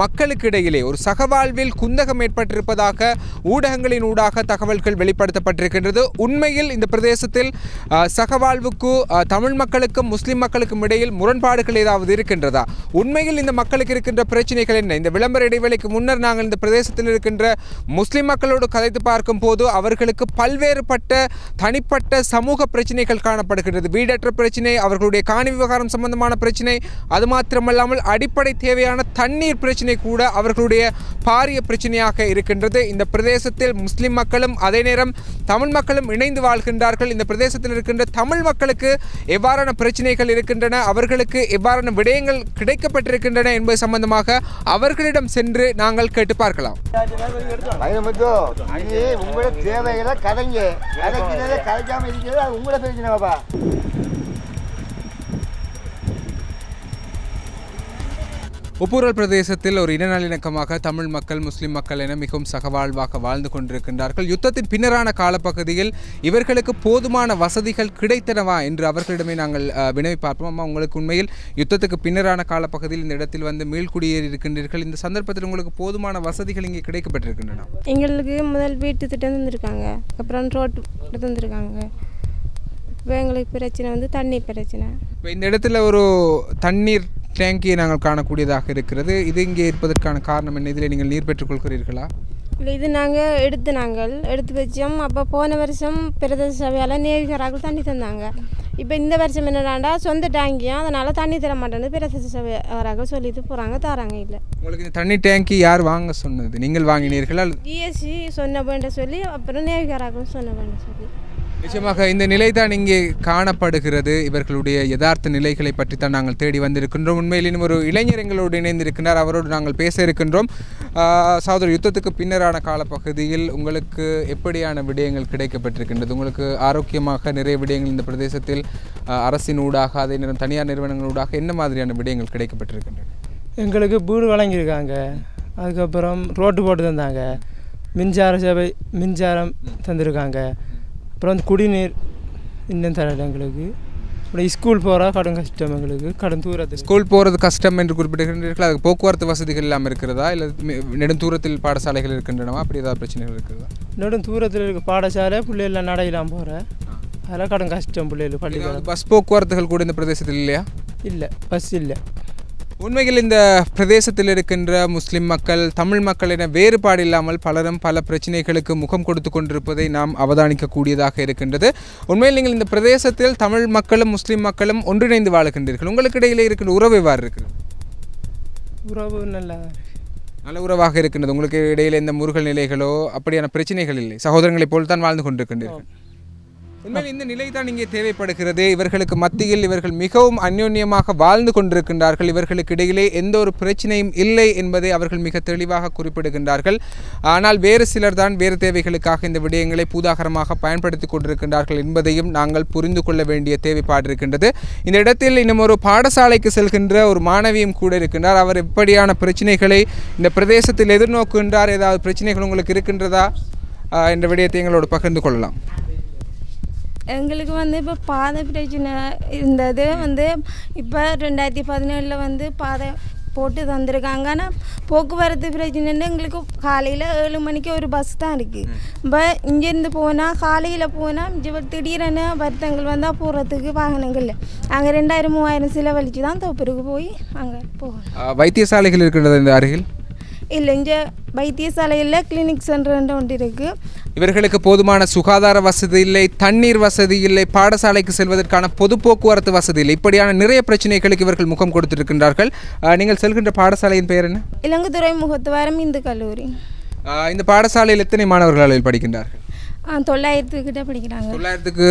மக்களுக்கு இடையிலே ஒரு சகவாழ்வில் குந்தகம் ஏற்பட்டிருப்பதாக ஊடகங்களின் ஊடாக தகவல்கள் வெளிப்படுத்தப்பட்டிருக்கின்றது. உண்மையில் இந்த பிரதேசத்தில் சகவாழ்வுக்கு தமிழ் மக்களுக்கும் முஸ்லிம் மக்களுக்கும் இடையில் முரண்பாடுகள் ஏதாவது இருக்கின்றதா? உண்மையில் இந்த மக்களுக்கு இருக்கின்ற பிரச்சனைகள் என்ன? இந்த விளம்பர இடைவெளிக்கு முன்னர் நாங்கள் இந்த பிரதேசத்தில் இருக்கின்ற முஸ்லிம் மக்களோடு கதைத்து பார்க்கும் போது அவர்களுக்கு பல்வேறுபட்ட தனிப்பட்ட சமூக பிரச்சனைகள் காணப்படுகின்றது. வீடற்ற பிரச்சனை, அவர்களுடைய காணி விவகாரம் சம்பந்தமான பிரச்சனை, அது மாத்திரமல்லாமல் அடிப்படை தேவையான தண்ணீர் பிரச்சனை கூட அவர்களுடைய பாரிய பிரச்சனையாக இருக்கின்றது. இந்த பிரதேசத்தில் முஸ்லிம் மக்களும் அதே நேரம் தமிழ் மக்களும் இணைந்து வாழ்கின்றார்கள். இந்த பிரதேசத்தில் இருக்கின்ற தமிழ் மக்களுக்கு எவ்வாறான பிரச்சனைகள் இருக்கின்றன, அவர்களுக்கு எவ்வாறான விடயங்கள் கிடைக்கப்பட்டிருக்கின்றன என்பது சம்பந்தமாக அவர்களிடம் சென்று நாங்கள் கேட்டு பார்க்கலாம். உங்களோட தேவைகளை கதைங்க, கதைக்காம இருக்கிறது அது உங்களோட பிரச்சனைப்பா. உப்பூரல் பிரதேசத்தில் ஒரு இனநலிணக்கமாக தமிழ் மக்கள் முஸ்லிம் மக்கள் என மிகவும் சகவாழ்வாக வாழ்ந்து கொண்டிருக்கின்றார்கள். யுத்தத்தின் பின்னரான காலப்பகுதியில் இவர்களுக்கு போதுமான வசதிகள் கிடைத்தனவா என்று அவர்களிடமே நாங்கள் வினவி பார்ப்போம். அம்மா, உங்களுக்கு உண்மையில் யுத்தத்துக்கு பின்னரான காலப்பகுதியில் இந்த இடத்தில் வந்து மீள்குடியேறி இருக்கின்றீர்கள். இந்த சந்தர்ப்பத்தில் உங்களுக்கு போதுமான வசதிகள் இங்கே கிடைக்கப்பட்டிருக்கின்றன? எங்களுக்கு முதல் வீட்டு திட்டம் தந்துருக்காங்க, அப்புறம் ரோட்டு தந்துருக்காங்க. இப்போ எங்களுக்கு பிரச்சனை வந்து தண்ணி பிரச்சனை. இப்போ இந்த இடத்துல ஒரு தண்ணீர் டேங்கியை நாங்கள் காணக்கூடியதாக இருக்கிறது. இது இங்கே இருப்பதற்கான காரணம் என்ன? இதில் நீங்கள் நீர் பெற்றுக்கொள்கிறீர்களா? இல்லை, இது நாங்கள் எடுத்து வச்சோம். அப்போ போன வருஷம் பிரதேச சபையால் நேவிகராக தண்ணி தந்தாங்க. இப்போ இந்த வருஷம் என்னடாண்டா சொந்த டேங்கியும், அதனால் தண்ணி தர மாட்டேன்னு பிரதேச சபையாராக சொல்லிட்டு போகிறாங்க, தராங்க. இல்லை, உங்களுக்கு இந்த தண்ணி டேங்கி யார் வாங்க சொன்னது? நீங்கள் வாங்கினீர்களா? ஜிஎஸ்சி சொன்ன வேண்ட சொல்லி, அப்புறம் நேவிகராகவும் சொன்ன வேண்ட சொல்லி. நிச்சயமாக இந்த நிலை தான் இங்கே காணப்படுகிறது. இவர்களுடைய யதார்த்த நிலைகளை பற்றி தான் நாங்கள் தேடி வந்திருக்கின்றோம். உண்மையிலும் ஒரு இளைஞர் எங்களோடு இணைந்திருக்கின்றார், அவரோடு நாங்கள் பேச இருக்கின்றோம். சகோதரர், யுத்தத்துக்கு பின்னரான காலப்பகுதியில் உங்களுக்கு எப்படியான விடயங்கள் கிடைக்கப்பட்டிருக்கின்றது? உங்களுக்கு ஆரோக்கியமாக நிறைய விடயங்கள் இந்த பிரதேசத்தில் அரசின் ஊடாக அதே நேரம் தனியார் நிறுவனங்களூடாக என்ன மாதிரியான விடயங்கள் கிடைக்கப்பட்டிருக்கின்றன? எங்களுக்கு வீடு வழங்கியிருக்காங்க, அதுக்கப்புறம் ரோட்டு போட்டு தந்தாங்க, மின்சாரம் தந்திருக்காங்க, அப்புறம் வந்து குடிநீர் இன்னும் தரல எங்களுக்கு. அப்புறம் ஸ்கூல் போகிற கடும் கஷ்டம், எங்களுக்கு கடும் தூரத்தில் ஸ்கூல் போகிறது கஷ்டம் என்று குறிப்பிட்டிருக்கின்றீர்கள். அதுக்கு போக்குவரத்து வசதிகள் இல்லாமல் இருக்கிறதா, இல்லை நெடுந்தூரத்தில் பாடசாலைகள் இருக்கின்றனவா, அப்படி ஏதாவது பிரச்சனைகள் இருக்கிறதா? நெடுந்தூரத்தில் இருக்க பாடசாலை பிள்ளைகள் நடையெல்லாம் போகிறேன், அதெல்லாம் கடும் கஷ்டம் பிள்ளைகள். பள்ளிக்கூடம் பஸ் போக்குவரத்துகள் கூட இந்த பிரதேசத்தில் இல்லையா? இல்லை, பஸ் இல்லை. உண்மையில் இந்த பிரதேசத்தில் இருக்கின்ற முஸ்லிம் மக்கள் தமிழ் மக்கள் என வேறுபாடு இல்லாமல் பலரும் பல பிரச்சனைகளுக்கு முகம் கொடுத்து கொண்டிருப்பதை நாம் அவதானிக்கக்கூடியதாக இருக்கின்றது. உண்மையில் நீங்கள் இந்த பிரதேசத்தில் தமிழ் மக்களும் முஸ்லிம் மக்களும் ஒன்றிணைந்து வாழுகின்றீர்கள். உங்களுக்கு இடையிலே இருக்கின்ற உறவு எவ்வாறு இருக்கிறது? உறவு நல்லா நல்ல உறவாக இருக்கின்றது. உங்களுக்கு இடையில் எந்த முருகல் நிலைகளோ அப்படியான பிரச்சனைகள் இல்லை. சகோதரங்களைப் போல் தான் வாழ்ந்து கொண்டிருக்கின்றீர்கள். உண்மையில் இந்த நிலை தான் இங்கே தேவைப்படுகிறது. இவர்களுக்கு மத்தியில் இவர்கள் மிகவும் அந்யோன்யமாக வாழ்ந்து கொண்டிருக்கின்றார்கள். இவர்களுக்கு இடையிலே எந்த ஒரு பிரச்சனையும் இல்லை என்பதை அவர்கள் மிக தெளிவாக குறிப்பிடுகின்றார்கள். ஆனால் வேறு சிலர் தான் வேறு தேவைகளுக்காக இந்த விடயங்களை பூதாகரமாக பயன்படுத்தி கொண்டிருக்கின்றார்கள் என்பதையும் நாங்கள் புரிந்து கொள்ள வேண்டிய தேவைப்பாடு இருக்கின்றது. இந்த இடத்தில் இன்னும் ஒரு பாடசாலைக்கு செல்கின்ற ஒரு மாணவியும் கூட இருக்கின்றார். அவர் எப்படியான பிரச்சனைகளை இந்த பிரதேசத்தில் எதிர்நோக்குகின்றார், ஏதாவது பிரச்சனைகள் உங்களுக்கு இருக்கின்றதா என்ற விடயத்தை எங்களோடு பகிர்ந்து கொள்ளலாம். எங்களுக்கு வந்து இப்போ பாதை பிரச்சனை இருந்தது. வந்து இப்போ 2017 பாதை போட்டு தந்திருக்காங்க. ஆனால் போக்குவரத்து பிரச்சனைன்னு எங்களுக்கு காலையில் 7 மணிக்கு ஒரு பஸ் தான் இருக்குது. இப்போ இங்கேருந்து போனால் காலையில் போனால் இங்கே திடீரென வருத்தங்கள் வந்தால் போகிறதுக்கு வாகனங்கள் இல்லை. அங்கே 2000-3000 செலவழித்து தான் தோப்பருக்கு போய் அங்கே போகணும். வைத்தியசாலைகள் இருக்கின்றது இந்த அருகில்? இல்லை, இங்கே வைத்தியசாலையில் கிளினிக் சென்டர் ஒன்று இருக்குது. இவர்களுக்கு போதுமான சுகாதார வசதி இல்லை, தண்ணீர் வசதி இல்லை, பாடசாலைக்கு செல்வதற்கான பொது போக்குவரத்து வசதி இல்லை. இப்படியான நிறைய பிரச்சனைகளுக்கு இவர்கள் முகம் கொடுத்திருக்கின்றார்கள். நீங்கள் செல்கின்ற பாடசாலையின் பெயர் என்ன? இலங்கைத்துறை முகத்துவாரம் இந்து கல்லூரி. இந்த பாடசாலையில் எத்தனை மாணவர்கள் படிக்கின்றார்கள்? 900 கிட்ட படிக்கிறாங்க. 900க்கு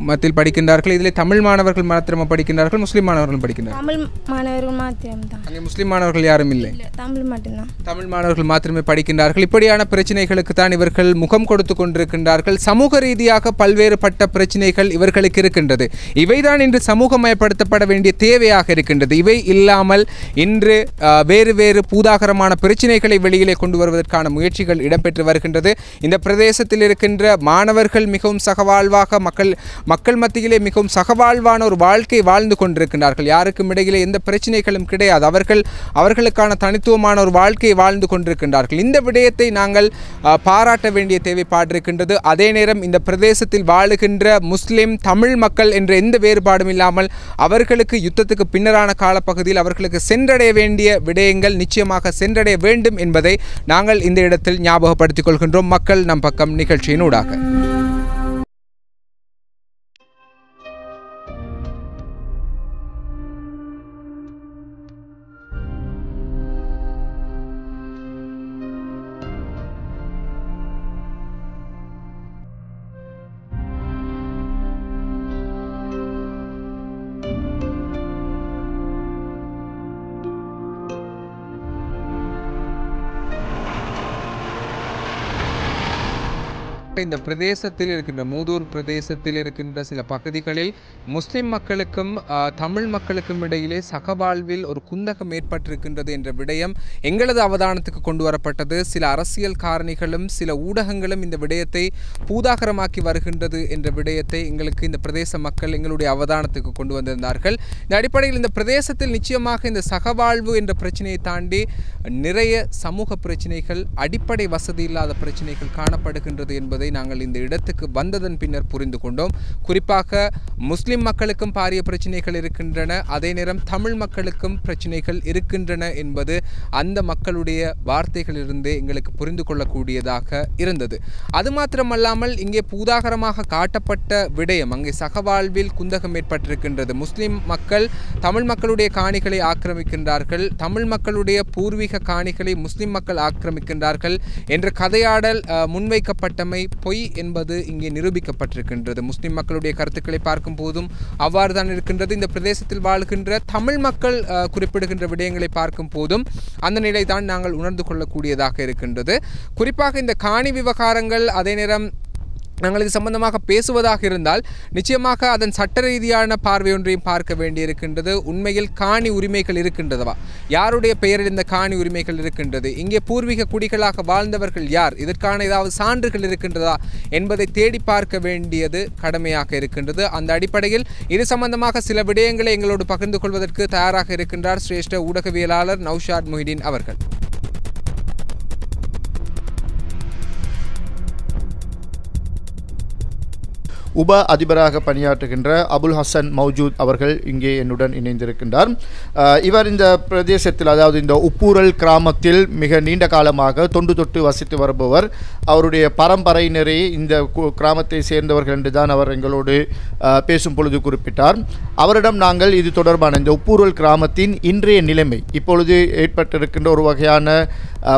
மத்தியில் படிக்கின்றார்கள். இதில் தமிழ் மாணவர்கள் மாத்திரமா படிக்கின்றார்கள், முஸ்லீம் மாணவர்கள் படிக்கின்றார்கள்? தமிழ் மாணவர்கள் மாத்திரம் தான். அங்கே முஸ்லீம் மாணவர்கள் யாரும் இல்லை? தமிழ் மட்டும்தான். தமிழ் மாணவர்கள் மாத்திரமே படிக்கின்றார்கள். இப்படியான பிரச்சனைகளுக்கு தான் இவர்கள் முகம் கொடுத்து கொண்டிருக்கின்றார்கள். சமூக ரீதியாக பல்வேறுபட்ட பிரச்சனைகள் இவர்களுக்கு இருக்கின்றது. இவைதான் இன்று சமூகமயப்படுத்தப்பட வேண்டிய தேவையாக இருக்கின்றது. இவை இல்லாமல் இன்று வேறு வேறு பூதாகரமான பிரச்சனைகளை வெளியிலே கொண்டு வருவதற்கான முயற்சிகள் இடம்பெற்று வருகின்றது. இந்த பிரதேசத்தில் இருக்கின்ற மாணவர்கள் மிகவும் சகவாழ்வாக மக்கள் மத்தியிலே மிகவும் சகவாழ்வான ஒரு வாழ்க்கை வாழ்ந்து கொண்டிருக்கின்றார்கள். யாருக்கும் இடையிலே எந்த பிரச்சனைகளும் கிடையாது. அவர்களுக்கான தனித்துவமான ஒரு வாழ்க்கையை வாழ்ந்து கொண்டிருக்கின்றார்கள். இந்த விடயத்தை நாங்கள் பாராட்ட வேண்டிய தேவைப்பாடு இருக்கின்றது. அதே நேரம் இந்த பிரதேசத்தில் வாழுகின்ற முஸ்லிம் தமிழ் மக்கள் என்ற எந்த வேறுபாடும் இல்லாமல் அவர்களுக்கு யுத்தத்துக்கு பின்னரான காலப்பகுதியில் அவர்களுக்கு சென்றடைய வேண்டிய விடயங்கள் நிச்சயமாக சென்றடைய வேண்டும் என்பதை நாங்கள் இந்த இடத்தில் ஞாபகப்படுத்திக் கொள்கின்றோம். மக்கள் நம் பக்கம் நிகழ்ச்சியினூடாக. இந்த பிரதேசத்தில் இருக்கின்ற மூதூர் பிரதேசத்தில் இருக்கின்ற சில பகுதிகளில் முஸ்லிம் மக்களுக்கும் தமிழ் மக்களுக்கும் இடையிலே சகவாழ்வில் ஒரு குந்தகம் ஏற்பட்டிருக்கின்றது என்ற விடயம் எங்களது அவதானத்துக்கு கொண்டு வரப்பட்டது. சில அரசியல் காரணிகளும் சில ஊடகங்களும் இந்த விடயத்தை பூதாகரமாக்கி வருகின்றது என்ற விடயத்தை எங்களுக்கு இந்த பிரதேச மக்கள் எங்களுடைய அவதானத்துக்கு கொண்டு வந்திருந்தார்கள். இந்த அடிப்படையில் இந்த பிரதேசத்தில் நிச்சயமாக இந்த சகவாழ்வு என்ற பிரச்சனையை தாண்டி நிறைய சமூக பிரச்சனைகள், அடிப்படை வசதி இல்லாத பிரச்சனைகள் காணப்படுகின்றது என்பதை நாங்கள் இந்த இடத்துக்கு வந்ததன் பின்னர் புரிந்து கொண்டோம். குறிப்பாக முஸ்லிம் மக்களுக்கும் பாரிய பிரச்சனைகள் இருக்கின்றன, அதே நேரம் தமிழ் மக்களுக்கும் பிரச்சனைகள் இருக்கின்றன என்பது அந்த மக்களுடைய வார்த்தைகளிலிருந்தே எங்களுக்கு புரிந்து கொள்ளக்கூடியதாக இருந்தது. அது மாத்திரமல்லாமல் இங்கே பூதாகரமாக காட்டப்பட்ட விடயம், அங்கே சகவாழ்வில் குந்தகம் ஏற்பட்டிருக்கின்றது. முஸ்லிம் மக்கள் தமிழ் மக்களுடைய காணிகளை ஆக்கிரமிக்கின்றார்கள், தமிழ் மக்களுடைய பூர்வீக காணிகளை முஸ்லிம் மக்கள் ஆக்கிரமிக்கின்றார்கள் என்ற கதையாடல் முன்வைக்கப்பட்டமை பொய் என்பது இங்கே நிரூபிக்கப்பட்டிருக்கின்றது. முஸ்லிம் மக்களுடைய கருத்துக்களை பார்க்கும் போதும் அவ்வாறு தான் இருக்கின்றது. இந்த பிரதேசத்தில் வாழ்கின்ற தமிழ் மக்கள் குறிப்பிடுகின்ற விடயங்களை பார்க்கும் போதும் அந்த நிலை தான் நாங்கள் உணர்ந்து கொள்ளக்கூடியதாக இருக்கின்றது. குறிப்பாக இந்த காணி விவகாரங்கள், அதே நேரம் நாங்கள் இது சம்பந்தமாக பேசுவதாக இருந்தால் நிச்சயமாக அதன் சட்ட ரீதியான பார்வை ஒன்றையும் பார்க்க வேண்டியிருக்கின்றது. உண்மையில் காணி உரிமைகள் இருக்கின்றதவா? யாருடைய பெயரில் இந்த காணி உரிமைகள் இருக்கின்றது? இங்கே பூர்வீக குடிகளாக வாழ்ந்தவர்கள் யார்? இதற்கான ஏதாவது சான்றுகள் இருக்கின்றதா என்பதை தேடி பார்க்க வேண்டியது கடமையாக இருக்கின்றது. அந்த அடிப்படையில் இது சம்பந்தமாக சில விடயங்களை எங்களோடு பகிர்ந்து கொள்வதற்கு தயாராக இருக்கின்றார் சிரேஷ்ட ஊடகவியலாளர் நௌஷாத் முஹிதீன் அவர்கள். உப அதிபராக பணியாற்றுகின்ற அபுல் ஹசன் மௌஜூத் அவர்கள் இங்கே என்னுடன் இணைந்திருக்கின்றார். இவர் இந்த பிரதேசத்தில், அதாவது இந்த உப்பூரல் கிராமத்தில் மிக நீண்ட காலமாக தொண்டு தொட்டு வசித்து வருபவர். அவருடைய பரம்பரையினரே இந்த கிராமத்தை சேர்ந்தவர்கள் என்று தான் அவர் எங்களோடு பேசும் பொழுது குறிப்பிட்டார். அவரிடம் நாங்கள் இது தொடர்பான இந்த உப்பூரல் கிராமத்தின் இன்றைய நிலைமை, இப்பொழுது ஏற்பட்டிருக்கின்ற ஒரு வகையான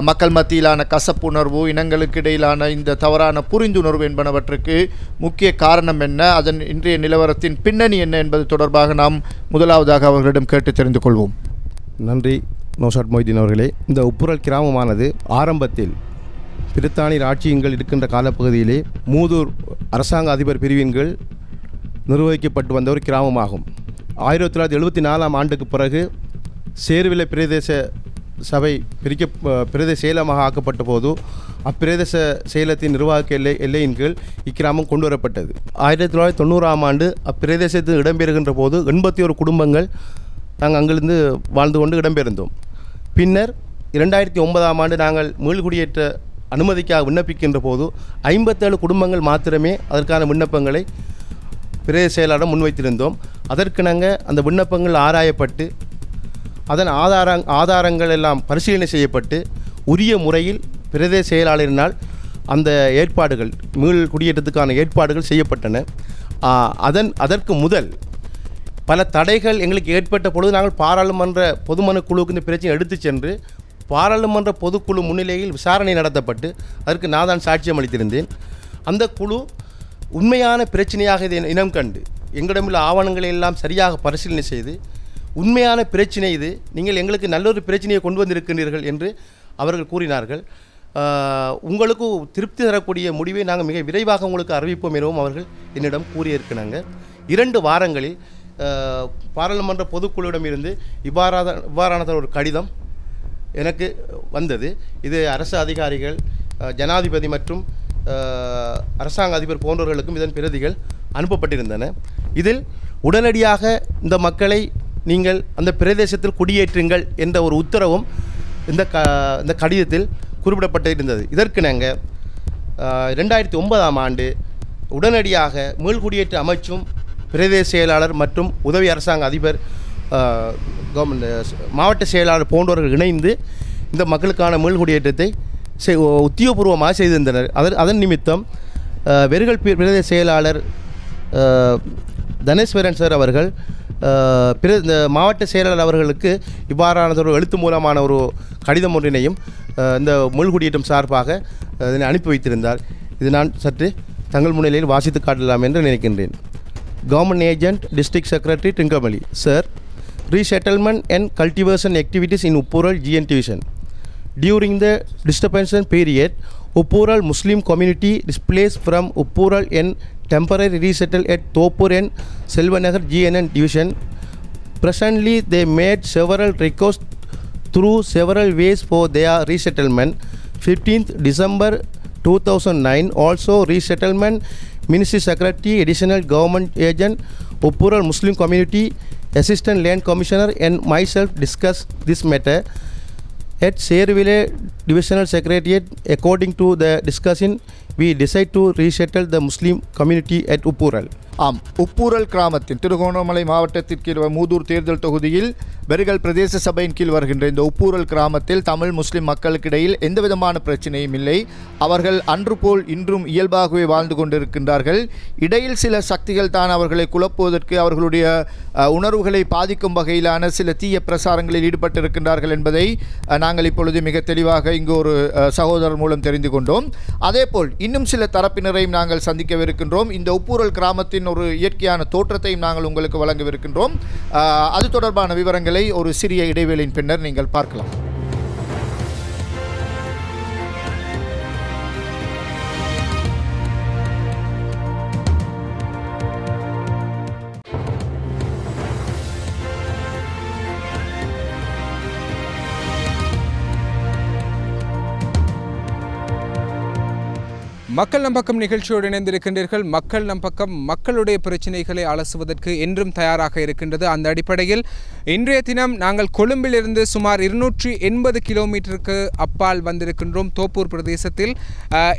மக்கள் மத்தியிலான கசப்புணர்வு, இனங்களுக்கு இடையிலான இந்த தவறான புரிந்துணர்வு என்பனவற்றுக்கு முக்கிய காரணம் என்ன, அதன் இன்றைய நிலவரத்தின் பின்னணி என்ன என்பது தொடர்பாக நாம் முதலாவதாக அவர்களிடம் கேட்டு தெரிந்து கொள்வோம். நன்றி நௌஷாத் மொய்தீன் அவர்களே. இந்த உப்புரல் கிராமமானது ஆரம்பத்தில் பிரித்தானியர் ஆட்சியங்கள் இருக்கின்ற காலப்பகுதியிலே மூதூர் அரசாங்க அதிபர் பிரிவின்கள் நிர்வகிக்கப்பட்டு வந்த ஒரு கிராமமாகும். 1974 ஆண்டுக்கு பிறகு சேர்விலை பிரதேச சபை பிரதேச செயலமாக ஆக்கப்பட்ட போது அப்பிரதேச செயலத்தின் நிர்வாக எல்லையின் கீழ் இக்கிராமம் கொண்டு வரப்பட்டது. 1990 ஆண்டு அப்பிரதேசத்தில் இடம்பெறுகின்ற போது 81 குடும்பங்கள் நாங்கள் அங்கிருந்து வாழ்ந்து கொண்டு இடம்பெயர்ந்தோம். பின்னர் 2009 ஆண்டு நாங்கள் மீள்குடியேற்ற அனுமதிக்காக விண்ணப்பிக்கின்ற போது 57 குடும்பங்கள் மாத்திரமே அதற்கான விண்ணப்பங்களை பிரதேச செயலாளர் முன்வைத்திருந்தோம். அதற்கு நாங்கள் அந்த விண்ணப்பங்கள் ஆராயப்பட்டு அதன் ஆதாரங்கள் எல்லாம் பரிசீலனை செய்யப்பட்டு உரிய முறையில் பிரதேச செயலாளரினால் அந்த ஏற்பாடுகள் மீள் குடியேற்றத்துக்கான ஏற்பாடுகள் செய்யப்பட்டன. அதற்கு முதல் பல தடைகள் எங்களுக்கு ஏற்பட்ட பொழுது நாங்கள் பாராளுமன்ற பொதுமனு குழுவுக்கு இந்த பிரச்சனை எடுத்து சென்று பாராளுமன்ற பொதுக்குழு முன்னிலையில் விசாரணை நடத்தப்பட்டு அதற்கு நான் தான் சாட்சியம் அளித்திருந்தேன். அந்த குழு உண்மையான பிரச்சனையாக இதை இனம் கண்டு எங்களிடமுள்ள ஆவணங்களை எல்லாம் சரியாக பரிசீலனை செய்து உண்மையான பிரச்சனை இது, நீங்கள் எங்களுக்கு நல்லொரு பிரச்சனையை கொண்டு வந்திருக்கிறீர்கள் என்று அவர்கள் கூறினார்கள். உங்களுக்கு திருப்தி தரக்கூடிய முடிவை நாங்கள் மிக விரைவாக உங்களுக்கு அறிவிப்போம் எனவும் அவர்கள் என்னிடம் கூறியிருக்கிறாங்க. 2 வாரங்களில் பாராளுமன்ற பொதுக்குழுவிடம் இருந்து இவ்வாறான ஒரு கடிதம் எனக்கு வந்தது. இது அரசு அதிகாரிகள், ஜனாதிபதி மற்றும் அரசாங்க அதிபர் போன்றவர்களுக்கும் இதன் பிரதிகள் அனுப்பப்பட்டிருந்தன. இதில் உடனடியாக இந்த மக்களை நீங்கள் அந்த பிரதேசத்தில் குடியேற்றுங்கள் என்ற ஒரு உத்தரவும் இந்த கடிதத்தில் குறிப்பிடப்பட்டிருந்தது. இதற்கு நாங்கள் 2009 ஆண்டு உடனடியாக மீள்குடியேற்ற அமைச்சும் பிரதேச செயலாளர் மற்றும் உதவி அரசாங்க அதிபர் மாவட்ட செயலாளர் போன்றவர்கள் இணைந்து இந்த மக்களுக்கான மீள்குடியேற்றத்தை உத்தியோகபூர்வமாக செய்திருந்தனர். அதன் நிமித்தம் வெறுகல் பிரதேச செயலாளர் தனேஸ்வரன் சார் அவர்கள் இந்த மாவட்ட செயலாளர் அவர்களுக்கு இவ்வாறானதொரு எழுத்து மூலமான ஒரு கடிதம் ஒன்றினையும் இந்த மீள்குடியேற்றம் சார்பாக இதனை அனுப்பி வைத்திருந்தார். இது நான் சற்று தங்கள் முன்னிலையில் வாசித்து காட்டலாம் என்று நினைக்கின்றேன். Government Agent, District Secretary, Trincomalee. Sir, resettlement and cultivation activities in Uppural GN Division. During the disturbance period, Uppural Muslim community displaced from Uppural and temporarily resettled at Topur and Selvanagar GNN Division. Presently, they made several requests through several ways for their resettlement. 15th December 2009, also resettlement Ministry Secretary, Additional Government Agent, Uppural Muslim Community, Assistant Land Commissioner and myself discussed this matter at Serville Divisional Secretariat. According to the discussion, we decided to resettle the Muslim community at Uppural. உப்பூரல் கிராமத்தின் திருகோணமலை மாவட்டத்திற்கு மூதூர் தேர்தல் தொகுதியில் வெறுகல் பிரதேச சபையின் கீழ் வருகின்ற இந்த உப்பூரல் கிராமத்தில் தமிழ் முஸ்லிம் மக்களுக்கிடையில் எந்தவிதமான பிரச்சனையும் இல்லை. அவர்கள் அன்று போல் இன்றும் இயல்பாகவே வாழ்ந்து கொண்டிருக்கின்றார்கள். இடையில் சில சக்திகள் தான் அவர்களை குழப்புவதற்கு, அவர்களுடைய உணர்வுகளை பாதிக்கும் வகையிலான சில தீய பிரசாரங்களில் ஈடுபட்டிருக்கின்றார்கள் என்பதை நாங்கள் இப்பொழுது மிக தெளிவாக இங்கு ஒரு சகோதரர் மூலம் தெரிந்து கொண்டோம். அதேபோல் இன்னும் சில தரப்பினரையும் நாங்கள் சந்திக்கவிருக்கின்றோம். இந்த உப்பூரல் கிராமத்தின் ஒரு இயற்கையான தோற்றத்தையும் நாங்கள் உங்களுக்கு வழங்கவிருக்கின்றோம். அது தொடர்பான விவரங்களை ஒரு சிறிய இடைவேளையின் பின்னர் நீங்கள் பார்க்கலாம். மக்கள் நம் பக்கம் நிகழ்ச்சியோடு இணைந்திருக்கின்றீர்கள். மக்கள் நம் பக்கம் மக்களுடைய பிரச்சனைகளை அலசுவதற்கு என்றும் தயாராக இருக்கின்றது. அந்த அடிப்படையில் இன்றைய தினம் நாங்கள் கொழும்பிலிருந்து சுமார் 280 கிலோமீட்டருக்கு அப்பால் வந்திருக்கின்றோம். தோப்பூர் பிரதேசத்தில்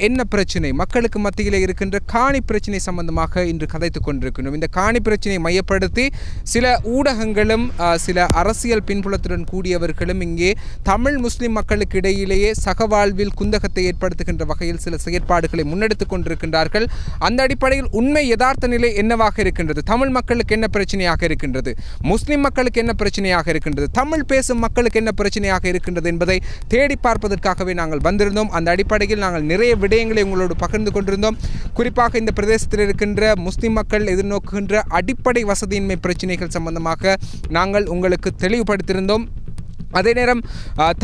என்ன பிரச்சனை, மக்களுக்கு மத்தியில் இருக்கின்ற காணி பிரச்சனை சம்பந்தமாக இன்று கதைத்து கொண்டிருக்கின்றோம். இந்த காணி பிரச்சனையை மையப்படுத்தி சில ஊடகங்களும் சில அரசியல் பின்புலத்துடன் கூடியவர்களும் இங்கே தமிழ் முஸ்லிம் மக்களுக்கு இடையிலேயே சகவாழ்வில் குந்தகத்தை ஏற்படுத்துகின்ற வகையில் சில செயற்பாடுகளை விடயங்களை முன்னெடுத்துக் கொண்டிருக்கின்றார்கள். அந்த அடிப்படையில் உண்மை யதார்த்த நிலை என்னவாக இருக்கின்றது, தமிழ் மக்களுக்கு என்ன பிரச்சனையாக இருக்கின்றது, முஸ்லிம் மக்களுக்கு என்ன பிரச்சனையாக இருக்கின்றது, தமிழ் பேசும் மக்களுக்கு என்ன பிரச்சனையாக இருக்கின்றது என்பதை தேடி பார்ப்பதற்காகவே நாங்கள் வந்திருந்தோம். அந்த அடிப்படையில் நாங்கள் நிறைய விடயங்களை உங்களோடு பகிர்ந்து கொண்டிருந்தோம். குறிப்பாக இந்த பிரதேசத்தில் இருக்கின்ற முஸ்லிம் மக்கள் எதிர்நோக்குகின்ற அடிப்படை வசதியின்மை பிரச்சனைகள் சம்பந்தமாக நாங்கள் உங்களுக்கு தெளிவுபடுத்தியிருந்தோம். அதே நேரம்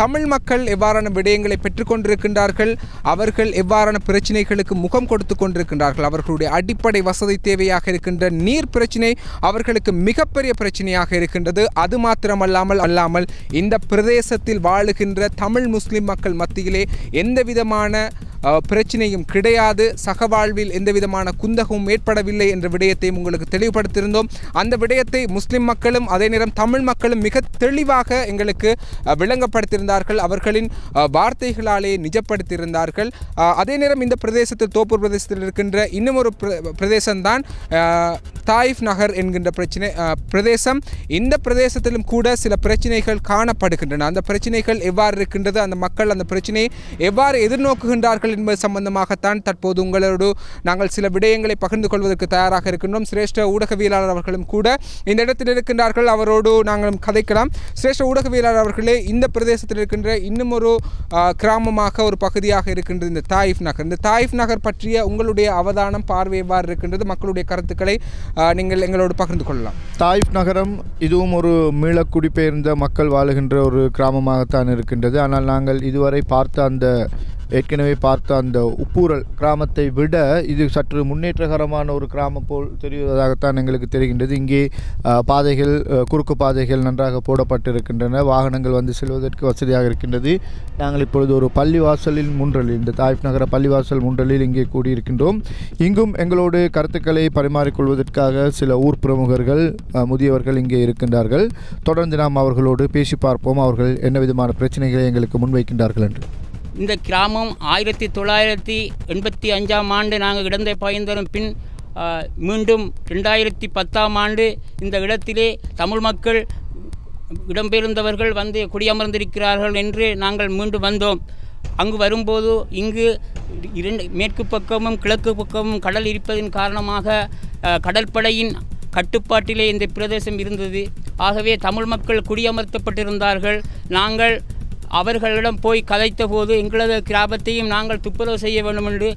தமிழ் மக்கள் எவ்வாறான விடயங்களை பெற்றுக்கொண்டிருக்கின்றார்கள், அவர்கள் எவ்வாறான பிரச்சனைகளுக்கு முகம் கொடுத்து கொண்டிருக்கின்றார்கள், அவர்களுடைய அடிப்படை வசதி தேவையாக இருக்கின்ற நீர் பிரச்சனை அவர்களுக்கு மிகப்பெரிய பிரச்சனையாக இருக்கின்றது. அது மாத்திரமல்லாமல் இந்த பிரதேசத்தில் வாழுகின்ற தமிழ் முஸ்லிம் மக்கள் மத்தியிலே எந்த விதமான பிரச்சனையும் கிடையாது, சகவாழ்வில் எந்த விதமான குந்தகமும் ஏற்படவில்லை என்ற விடயத்தையும் உங்களுக்கு தெளிவுபடுத்தியிருந்தோம். அந்த விடயத்தை முஸ்லிம் மக்களும் அதே நேரம் தமிழ் மக்களும் மிக தெளிவாக எங்களுக்கு விளங்கப்படுத்தியிருந்தார்கள், அவர்களின் வார்த்தைகளாலே நிஜப்படுத்தியிருந்தார்கள். அதே நேரம் இந்த பிரதேசத்தில் தோப்பூர் பிரதேசத்தில் இருக்கின்ற இன்னும் ஒரு பிரதேசம்தான் தாயிஃப் நகர் என்கின்ற பிரதேசம். இந்த பிரதேசத்திலும் கூட சில பிரச்சனைகள் காணப்படுகின்றன. அந்த பிரச்சனைகள் எவ்வாறு இருக்கின்றது, அந்த மக்கள் அந்த பிரச்சனையை எவ்வாறு எதிர்நோக்குகின்றார்கள் என்பது சம்பந்தமாகத்தான் தற்போது உங்களோடு நாங்கள் சில விடயங்களை பகிர்ந்து கொள்வதற்கு தயாராக இருக்கின்றோம். சிரேஷ்ட ஊடகவியலாளர் அவர்களும் கூட இந்த இடத்தில் இருக்கின்றார்கள், அவரோடு நாங்கள் கதைக்கலாம். சிரேஷ்ட ஊடகவியலாளர் அவர்களே, இந்த பிரதேசத்தில் இருக்கின்ற இன்னும் ஒரு கிராமமாக ஒரு பகுதியாக இருக்கின்றது இந்த தாயிஃப் நகர். இந்த தாயிஃப் நகர் பற்றிய உங்களுடைய அவதானம் பார்வை எவ்வாறு இருக்கின்றது, மக்களுடைய கருத்துக்களை நீங்கள் எங்களோடு பகிர்ந்து கொள்ளலாம். தாயிஃப் நகரம் இதுவும் ஒரு மீள குடிபெயர்ந்த மக்கள் வாழுகின்ற ஒரு கிராமமாகத்தான் இருக்கின்றது. ஆனால் நாங்கள் இதுவரை ஏற்கனவே பார்த்த அந்த உப்பூரல் கிராமத்தை விட இது சற்று முன்னேற்றகரமான ஒரு கிராமம் போல் தெரிவதாகத்தான் எங்களுக்கு தெரிகின்றது. இங்கே பாதைகள், குறுக்கு பாதைகள் நன்றாக போடப்பட்டிருக்கின்றன, வாகனங்கள் வந்து செல்வதற்கு வசதியாக இருக்கின்றது. நாங்கள் இப்பொழுது ஒரு பள்ளிவாசலின் முன்றலில், இந்த தாயிஃப் நகர பள்ளிவாசல் முன்றலில் இங்கே கூடியிருக்கின்றோம். இங்கும் எங்களோடு கருத்துக்களை பரிமாறிக்கொள்வதற்காக சில ஊர் பிரமுகர்கள், முதியவர்கள் இங்கே இருக்கின்றார்கள். தொடர்ந்து நாம் அவர்களோடு பேசி பார்ப்போம், அவர்கள் என்ன விதமான பிரச்சனைகளை எங்களுக்கு முன்வைக்கின்றார்கள் என்று. இந்த கிராமம் 1985ஆம் ஆண்டு நாங்கள் இடந்தை பாய்ந்தரும் பின் மீண்டும் 2010ஆம் ஆண்டு இந்த இடத்திலே தமிழ் மக்கள் இடம்பெயர்ந்தவர்கள் வந்து குடியமர்ந்திருக்கிறார்கள் என்று நாங்கள் மீண்டும் வந்தோம். அங்கு வரும்போது இங்கு மேற்கு பக்கமும் கிழக்கு பக்கமும் கடல் இருப்பதன் காரணமாக கடற்படையின் கட்டுப்பாட்டிலே இந்த பிரதேசம் இருந்தது. ஆகவே தமிழ் மக்கள் குடியமர்த்தப்பட்டிருந்தார்கள். நாங்கள் அவர்களிடம் போய் கதைத்த போது எங்களது கிராமத்தையும் நாங்கள் துப்புரவு செய்ய வேண்டும் என்று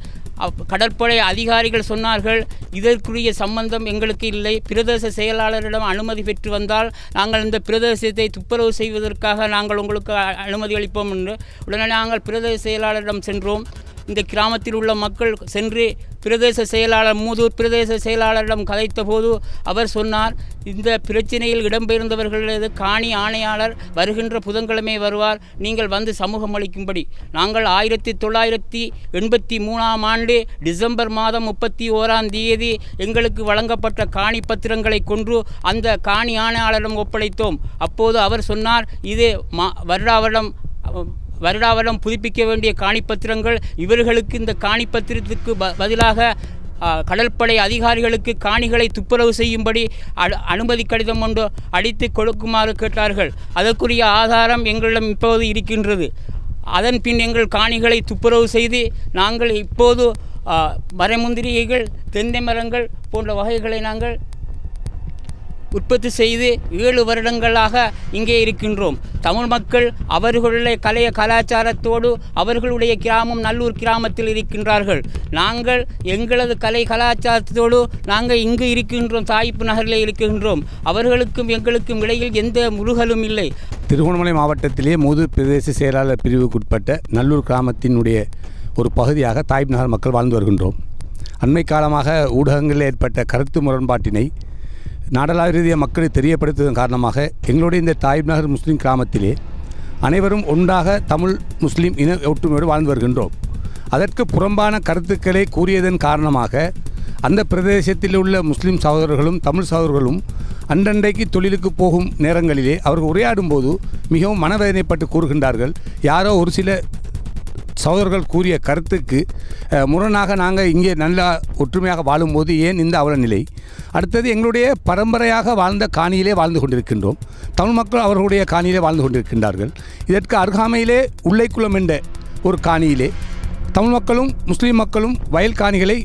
கடற்படை அதிகாரிகள் சொன்னார்கள். இதற்குரிய சம்பந்தம் எங்களுக்கு இல்லை, பிரதேச செயலாளரிடம் அனுமதி பெற்று வந்தால் நாங்கள் இந்த பிரதேசத்தை துப்புரவு செய்வதற்காக நாங்கள் உங்களுக்கு அனுமதி அளிப்போம் என்று. உடனே நாங்கள் பிரதேச செயலாளரிடம் சென்றோம். இந்த கிராமத்தில் உள்ள மக்கள் சென்று பிரதேச செயலாளர், மூதூர் பிரதேச செயலாளரிடம் கதைத்த போது அவர் சொன்னார், இந்த பிரச்சனையில் இடம்பெயர்ந்தவர்களது காணி ஆணையாளர் வருகின்ற புதன்கிழமை வருவார், நீங்கள் வந்து சமூகம் அளிக்கும்படி. நாங்கள் 1983ஆம் ஆண்டு டிசம்பர் மாதம் 31ஆம் தேதி எங்களுக்கு வழங்கப்பட்ட காணி பத்திரங்களை கொண்டு அந்த காணி ஆணையாளரிடம் ஒப்படைத்தோம். அப்போது அவர் சொன்னார், இது வருடாவரம் புதுப்பிக்க வேண்டிய காணிப்பத்திரங்கள், இவர்களுக்கு இந்த காணிப்பத்திரத்துக்கு பதிலாக கடற்படை அதிகாரிகளுக்கு காணிகளை துப்புரவு செய்யும்படி அனுமதி கடிதம் ஒன்று அடித்து கொடுக்குமாறு கேட்டார்கள். அதற்குரிய ஆதாரம் எங்களிடம் இப்போது இருக்கின்றது. அதன் பின் எங்கள் காணிகளை துப்புரவு செய்து நாங்கள் இப்போது மரமுந்திரிகைகள், தென்னை மரங்கள் போன்ற வகைகளை நாங்கள் உற்பத்தி செய்து 7 வருடங்களாக இங்கே இருக்கின்றோம். தமிழ் மக்கள் அவர்களுடைய கலாச்சாரத்தோடு அவர்களுடைய கிராமம் நல்லூர் கிராமத்தில் இருக்கின்றார்கள். நாங்கள் எங்களது கலாச்சாரத்தோடு நாங்கள் இங்கு இருக்கின்றோம், தாயிப்பு நகரில் இருக்கின்றோம். அவர்களுக்கும் எங்களுக்கும் இடையில் எந்த முருகலும் இல்லை. திருகோணமலை மாவட்டத்திலே மூதூர் பிரதேச செயலாளர் பிரிவுக்குட்பட்ட நல்லூர் கிராமத்தினுடைய ஒரு பகுதியாக தாயிப் நகர் மக்கள் வாழ்ந்து வருகின்றோம். அண்மை காலமாக ஊடகங்களில் ஏற்பட்ட கருத்து முரண்பாட்டினை நாடளாவிய ரீதியாக மக்களுக்கு தெரியப்படுத்துவதன் காரணமாக எங்களுடைய இந்த தாயிப் நகர் முஸ்லீம் கிராமத்திலே அனைவரும் ஒன்றாக தமிழ் முஸ்லீம் இன ஒற்றுமையோடு வாழ்ந்து வருகின்றோம். அதற்கு புறம்பான கருத்துக்களை கூறியதன் காரணமாக அந்த பிரதேசத்தில் உள்ள முஸ்லீம் சகோதரர்களும் தமிழ் சகோதரர்களும் அன்றன்றைக்கு தொழிலுக்கு போகும் நேரங்களிலே அவர்கள் உரையாடும் போது மிகவும் மனவேதனைப்பட்டு கூறுகின்றார்கள். யாரோ ஒரு சில சகோதரர்கள் கூறிய கருத்துக்கு முரணாக நாங்கள் இங்கே நல்லா ஒற்றுமையாக வாழும்போது ஏன் இந்த அவலநிலை? அடுத்தது எங்களுடைய பரம்பரையாக வாழ்ந்த காணியிலே வாழ்ந்து கொண்டிருக்கின்றோம். தமிழ் மக்கள் அவர்களுடைய காணியிலே வாழ்ந்து கொண்டிருக்கின்றார்கள். இதற்கு அருகாமையிலே உள்ளைக்குளம் என்ற ஒரு காணியிலே தமிழ் மக்களும் முஸ்லீம் மக்களும் வயல் காணிகளை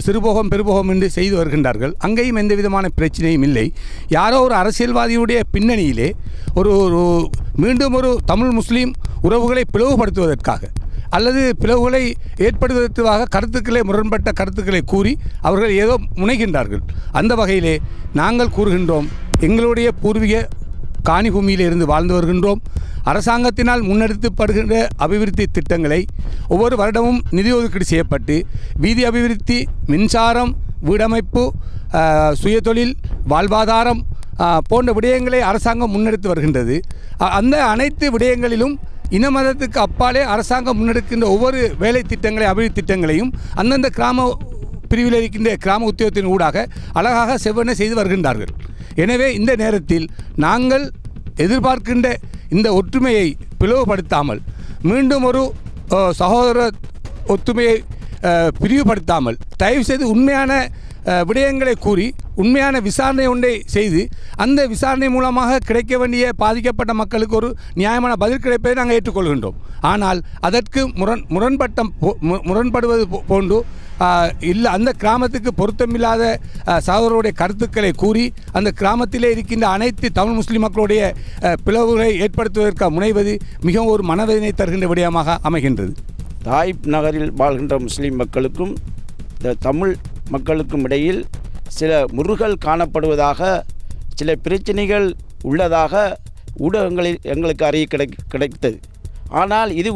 சிறுபோகம் பெருபோகம் என்று செய்து வருகின்றார்கள். அங்கேயும் எந்த விதமான பிரச்சனையும் இல்லை. யாரோ ஒரு அரசியல்வாதியுடைய பின்னணியிலே ஒரு மீண்டும் ஒரு தமிழ் முஸ்லீம் உறவுகளை பிளவுபடுத்துவதற்காக அல்லது பிளவுகளை ஏற்படுத்துவதற்காக கருத்துக்களை முரண்பட்ட கருத்துக்களை கூறி அவர்கள் ஏதோ முனைகின்றார்கள். அந்த வகையிலே நாங்கள் கூறுகின்றோம், எங்களுடைய பூர்வீக காணி பூமியில் இருந்து வாழ்ந்து வருகின்றோம். அரசாங்கத்தினால் முன்னெடுக்கப்படுகின்ற அபிவிருத்தி திட்டங்களை ஒவ்வொரு வருடமும் நிதி ஒதுக்கீடு செய்யப்பட்டு வீதி அபிவிருத்தி, மின்சாரம், வீடமைப்பு, சுயதொழில், வாழ்வாதாரம் போன்ற விடயங்களை அரசாங்கம் முன்னெடுத்து வருகின்றது. அந்த அனைத்து விடயங்களிலும் இன மதத்துக்கு அப்பாலே அரசாங்கம் முன்னெடுக்கின்ற ஒவ்வொரு வேலை திட்டங்களை, அபிவிருத்தி திட்டங்களையும் அந்தந்த கிராம பிரிவில் இருக்கின்ற கிராம உத்தியோகத்தின் ஊடாக அழகாக செவ்வன செய்து வருகின்றார்கள். எனவே இந்த நேரத்தில் நாங்கள் எதிர்பார்க்கின்ற இந்த ஒற்றுமையை பிளவுபடுத்தாமல், மீண்டும் ஒரு சகோதர ஒற்றுமையை பிரிவுபடுத்தாமல் தயவுசெய்து உண்மையான விடயங்களை கூறி உண்மையான விசாரணை ஒன்றை செய்து அந்த விசாரணை மூலமாக கிடைக்க வேண்டிய பாதிக்கப்பட்ட மக்களுக்கு ஒரு நியாயமான பதில் கிடைப்பதை நாங்கள் ஏற்றுக்கொள்கின்றோம். ஆனால் அதற்கு முரண்படுவது போன்று இல்லை, அந்த கிராமத்துக்கு பொருத்தமில்லாத சகோதரருடைய கருத்துக்களை கூறி அந்த கிராமத்திலே இருக்கின்ற அனைத்து தமிழ் முஸ்லீம் மக்களுடைய பிளவுகளை ஏற்படுத்துவதற்கு முனைவது மிகவும் ஒரு மனவேதனை தருகின்ற விடயமாக அமைகின்றது. தாயிப் நகரில் வாழ்கின்ற முஸ்லீம் மக்களுக்கும் இந்த தமிழ் மக்களுக்கும் இடையில் சில முறுகல் காணப்படுவதாக, சில பிரச்சனைகள் உள்ளதாக ஊடகங்களில் எங்களுக்கு அறிய கிடைத்தது. ஆனால் இது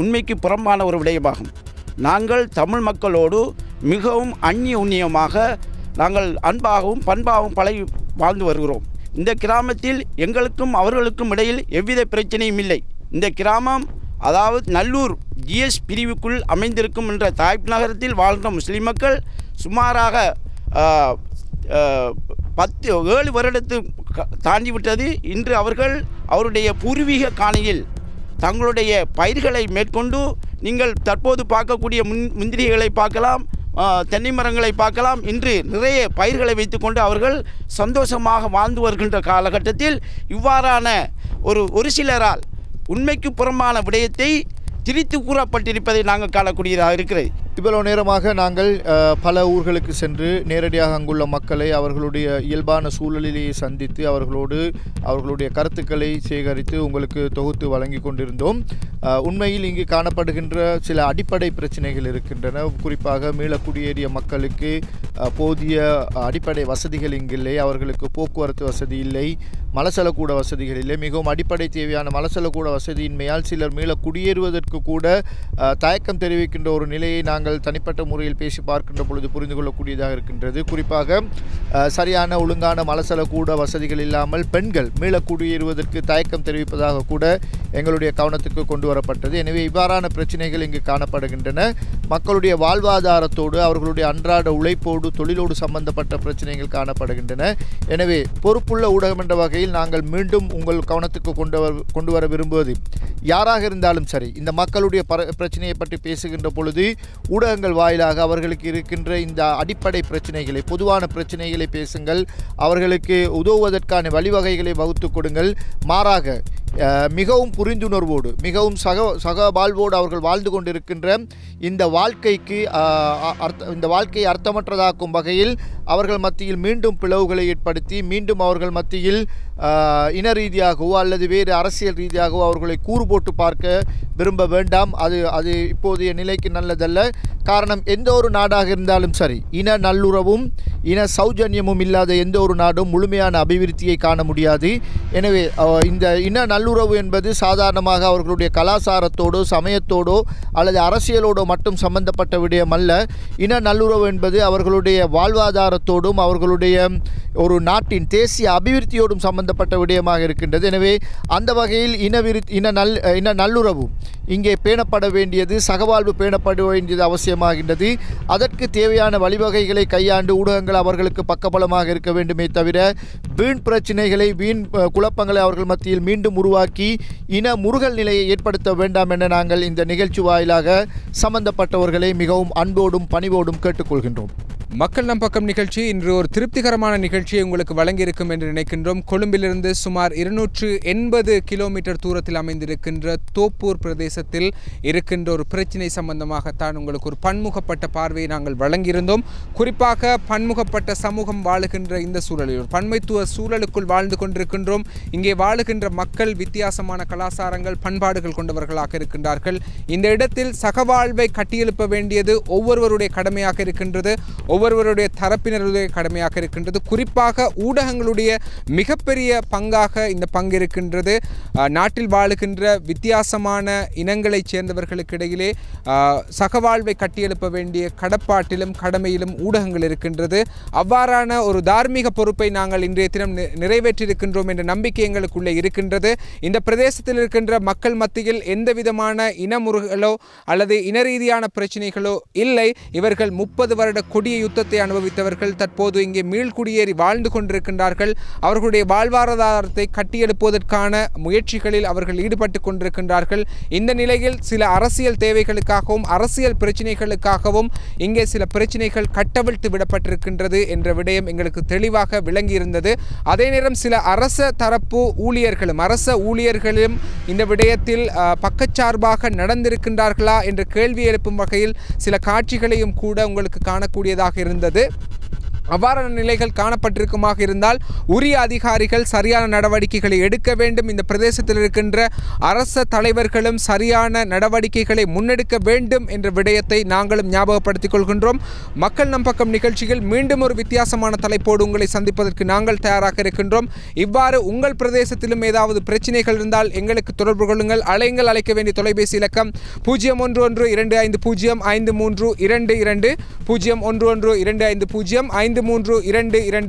உண்மைக்கு புறம்பான ஒரு விடயமாகும். நாங்கள் தமிழ் மக்களோடு மிகவும் அந்நியுன்னியமாக நாங்கள் அன்பாகவும் பண்பாகவும் பழகி வாழ்ந்து வருகிறோம். இந்த கிராமத்தில் எங்களுக்கும் அவர்களுக்கும் இடையில் எவ்வித பிரச்சனையும் இல்லை. இந்த கிராமம் அதாவது நல்லூர் ஜிஎஸ் பிரிவுக்குள் அமைந்திருக்கும் என்ற தாய்ப் நகரத்தில் வாழ்கின்ற முஸ்லீம் மக்கள் சுமாராக 7 வருடத்து தாண்டிவிட்டது. இன்று அவர்கள் அவருடைய பூர்வீக காணியில் தங்களுடைய பயிர்களை மேற்கொண்டு நீங்கள் தற்போது பார்க்கக்கூடிய முந்திரிகளை பார்க்கலாம், தென்னை மரங்களை பார்க்கலாம். இன்று நிறைய பயிர்களை வைத்துக்கொண்டு அவர்கள் சந்தோஷமாக வாழ்ந்து வருகின்ற காலகட்டத்தில் இவ்வாறான ஒரு சிலரால் உண்மைக்கு புறம்பான விடயத்தை திரித்து கூறப்பட்டிருப்பதை நாங்கள் காணக்கூடியதாக இருக்கிறது. இவ்வளவு நேரமாக நாங்கள் பல ஊர்களுக்கு சென்று நேரடியாக அங்குள்ள மக்களை அவர்களுடைய இயல்பான சூழலிலேயே சந்தித்து அவர்களுடைய கருத்துக்களை சேகரித்து உங்களுக்கு தொகுத்து வழங்கி கொண்டிருந்தோம். உண்மையில் இங்கு காணப்படுகின்ற சில அடிப்படை பிரச்சனைகள் இருக்கின்றன. குறிப்பாக மீளக்குடியேறிய மக்களுக்கு போதிய அடிப்படை வசதிகள் இங்கில்லை. அவர்களுக்கு போக்குவரத்து வசதி இல்லை, மலசலக்கூட வசதிகள் இல்லை. மிகவும் அடிப்படை தேவையான மலசலக்கூட வசதியின்மையால் சிலர் மீள குடியேறுவதற்கு கூட தயக்கம் தெரிவிக்கின்ற ஒரு நிலையை நாங்கள் தனிப்பட்ட முறையில் பேசி பார்க்கின்ற பொழுது புரிந்து கொள்ளக்கூடியதாக இருக்கின்றது. குறிப்பாக சரியான ஒழுங்கான மலசலக்கூட வசதிகள் இல்லாமல் பெண்கள் மீள குடியேறுவதற்கு தயக்கம் தெரிவிப்பதாக கூட எங்களுடைய கவனத்துக்கு கொண்டு வரப்பட்டது. எனவே இவ்வாறான பிரச்சனைகள் இங்கு காணப்படுகின்றன. மக்களுடைய வாழ்வாதாரத்தோடு அவர்களுடைய அன்றாட உழைப்போடு தொழிலோடு சம்பந்தப்பட்ட பிரச்சனைகள் காணப்படுகின்றன. எனவே பொறுப்புள்ள ஊடகம் என்ற வகையில் நாங்கள் மீண்டும் உங்கள் கவனத்துக்கு கொண்டு வர விரும்புவது, யாராக இருந்தாலும் சரி, இந்த மக்களுடைய பிரச்சனையை பற்றி பேசுகின்ற பொழுது ஊடகங்கள் வாயிலாக அவர்களுக்கு இருக்கின்ற இந்த அடிப்படை பிரச்சனைகளை, பொதுவான பிரச்சனைகளை பேசுங்கள். அவர்களுக்கு உதவுவதற்கான வழிவகைகளை வகுத்து கொடுங்கள். மாறாக மிகவும் புரிந்துணர்வோடு மிகவும் சகவாழ்வோடு அவர்கள் வாழ்ந்து கொண்டிருக்கின்ற இந்த வாழ்க்கையை அர்த்தமற்றதாக்கும் வகையில் அவர்கள் மத்தியில் மீண்டும் பிளவுகளை ஏற்படுத்தி மீண்டும் அவர்கள் மத்தியில் இன ரீதியாகவோ அல்லது வேறு அரசியல் ரீதியாகவோ அவர்களை கூறு போட்டு பார்க்க விரும்ப வேண்டாம். அது இப்போதைய நிலைக்கு நல்லதல்ல. காரணம், எந்த ஒரு நாடாக இருந்தாலும் சரி, இன நல்லுறவும் இன சௌஜன்யமும் இல்லாத எந்த ஒரு நாடும் முழுமையான அபிவிருத்தியை காண முடியாது. எனவே இந்த இன நல்லுறவு என்பது சாதாரணமாக அவர்களுடைய கலாச்சாரத்தோடோ சமயத்தோடோ அல்லது அரசியலோடோ மட்டும் சம்பந்தப்பட்ட விடயம் அல்ல. இன நல்லுறவு என்பது அவர்களுடைய வாழ்வாதாரத்தோடும் அவர்களுடைய ஒரு நாட்டின் தேசிய அபிவிருத்தியோடும் சம்பந்தப்பட்ட விடயமாக இருக்கின்றது. எனவே அந்த வகையில் இன நல்லுறவு இங்கே பேணப்பட வேண்டியது, சகவாழ்வு பேணப்பட வேண்டியது அவசியமாகின்றது. அதற்கு தேவையான வழிவகைகளை கையாண்டு ஊடகங்கள் அவர்களுக்கு பக்கபலமாக இருக்க வேண்டுமே தவிர வீண் பிரச்சினைகளை, வீண் குழப்பங்களை அவர்கள் மத்தியில் மீண்டும் உருவாக்கி இன முறுகல் நிலையை ஏற்படுத்த வேண்டாம் என நாங்கள் இந்த நிகழ்ச்சி வாயிலாக சம்பந்தப்பட்டவர்களை மிகவும் அன்போடும் பணிவோடும் கேட்டுக்கொள்கின்றோம். மக்கள் நம் பக்கம் நிகழ்ச்சி இன்று ஒரு திருப்திகரமான நிகழ்ச்சியை உங்களுக்கு வழங்கியிருக்கும் என்று நினைக்கின்றோம். கொழும்பிலிருந்து சுமார் 280 கிலோமீட்டர் தூரத்தில் அமைந்திருக்கின்ற தோப்பூர் பிரதேசத்தில் இருக்கின்ற ஒரு பிரச்சினை சம்பந்தமாகத்தான் உங்களுக்கு ஒரு பன்முகப்பட்ட பார்வையை நாங்கள் வழங்கியிருந்தோம். குறிப்பாக பன்முகப்பட்ட சமூகம் வாழுகின்ற இந்த சூழலில் ஒரு பன்மைத்துவ சூழலுக்குள் வாழ்ந்து கொண்டிருக்கின்றோம். இங்கே வாழுகின்ற மக்கள் வித்தியாசமான கலாச்சாரங்கள் பண்பாடுகள் கொண்டவர்களாக இருக்கின்றார்கள். இந்த இடத்தில் சகவாழ்வை கட்டியெழுப்ப வேண்டியது ஒவ்வொருவருடைய கடமையாக இருக்கின்றது, ஒவ்வொருவருடைய தரப்பினருடைய கடமையாக இருக்கின்றது. குறிப்பாக ஊடகங்களுடைய மிகப்பெரிய பங்காக இந்த பங்கு இருக்கின்றது. நாட்டில் வாழுகின்ற வித்தியாசமான இனங்களைச் சேர்ந்தவர்களுக்கு இடையிலே சகவாழ்வை கட்டியெழுப்ப வேண்டிய கடப்பாட்டிலும் கடமையிலும் ஊடகங்கள் இருக்கின்றது. அவ்வாறான ஒரு தார்மீக பொறுப்பை நாங்கள் இன்றைய தினம் நிறைவேற்றியிருக்கின்றோம் என்ற நம்பிக்கை எங்களுக்குள்ளே இருக்கின்றது. இந்த பிரதேசத்தில் இருக்கின்ற மக்கள் மத்தியில் எந்த விதமான இனமுறுகளோ அல்லது இன ரீதியான பிரச்சனைகளோ இல்லை. இவர்கள் 30 வருட கொடிய யுத்தத்தை அனுபவித்தவர்கள் தற்போது இங்கே மீள்குடியேறி வாழ்ந்து கொண்டிருக்கின்றார்கள். அவர்களுடைய வாழ்வாதாரத்தை கட்டியெழுப்புவதற்கான முயற்சிகளில் அவர்கள் ஈடுபட்டு கொண்டிருக்கின்றார்கள். இந்த நிலையில் சில அரசியல் தேவைகளுக்காகவும் அரசியல் பிரச்சனைகளுக்காகவும் இங்கே சில பிரச்சனைகள் கட்டவிழ்த்து விடப்பட்டிருக்கின்றது என்ற விடயம் எங்களுக்கு தெளிவாக விளங்கியிருந்தது. அதே நேரம் சில அரச தரப்பு ஊழியர்களும் இந்த விடயத்தில் பக்கச்சார்பாக நடந்திருக்கின்றார்களா என்ற கேள்வி எழுப்பும் வகையில் சில காட்சிகளையும் கூட உங்களுக்கு காணக்கூடியதாக இருந்தது. அவ்வாறான நிலைகள் காணப்பட்டிருக்குமாக இருந்தால் உரிய அதிகாரிகள் சரியான நடவடிக்கைகளை எடுக்க வேண்டும். இந்த பிரதேசத்தில் இருக்கின்ற அரச தலைவர்களும் சரியான நடவடிக்கைகளை முன்னெடுக்க வேண்டும் என்ற விடயத்தை நாங்களும் ஞாபகப்படுத்திக் கொள்கின்றோம். மக்கள் நம் பக்கம் நிகழ்ச்சியில் மீண்டும் ஒரு வித்தியாசமான தலைப்போடு உங்களை சந்திப்பதற்கு நாங்கள் தயாராக இருக்கின்றோம். இவ்வாறு உங்கள் பிரதேசத்திலும் ஏதாவது பிரச்சனைகள் இருந்தால் எங்களுக்கு தொடர்பு கொள்ளுங்கள். அழைக்க வேண்டிய தொலைபேசி இலக்கம் 0112505322 0112505322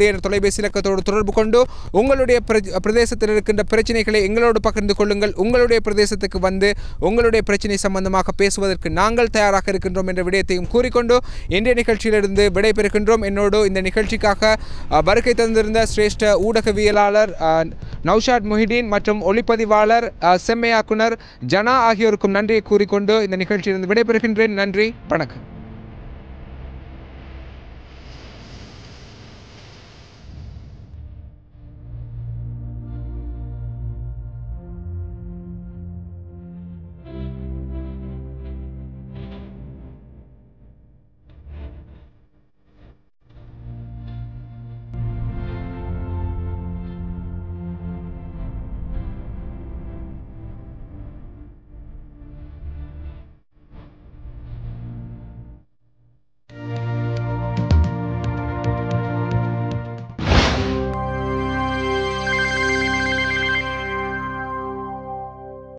என்ற தொலைபேசி இலக்கத்தோடு தொடர்பு கொண்டு உங்களுடைய பிரதேசத்தில் இருக்கின்ற பிரச்சனைகளை எங்களோடு பகிர்ந்து கொள்ளுங்கள். உங்களுடைய பிரதேசத்துக்கு வந்து உங்களுடைய பிரச்சனை சம்பந்தமாக பேசுவதற்கு நாங்கள் தயாராக இருக்கின்றோம் என்ற விடயத்தையும் கூறிக்கொண்டு இன்றைய நிகழ்ச்சியிலிருந்து விடைபெறுகின்றோம். என்னோடு இந்த நிகழ்ச்சிக்காக வருகை தந்திருந்த சிரேஷ்ட ஊடகவியலாளர் நௌஷாத் முஹிதீன் மற்றும் ஒளிப்பதிவாளர் செம்மையாக்குனர் ஜனா ஆகியோருக்கும் நன்றியை கூறிக்கொண்டு இந்த நிகழ்ச்சியிலிருந்து விடைபெறுகின்றேன். நன்றி, வணக்கம்.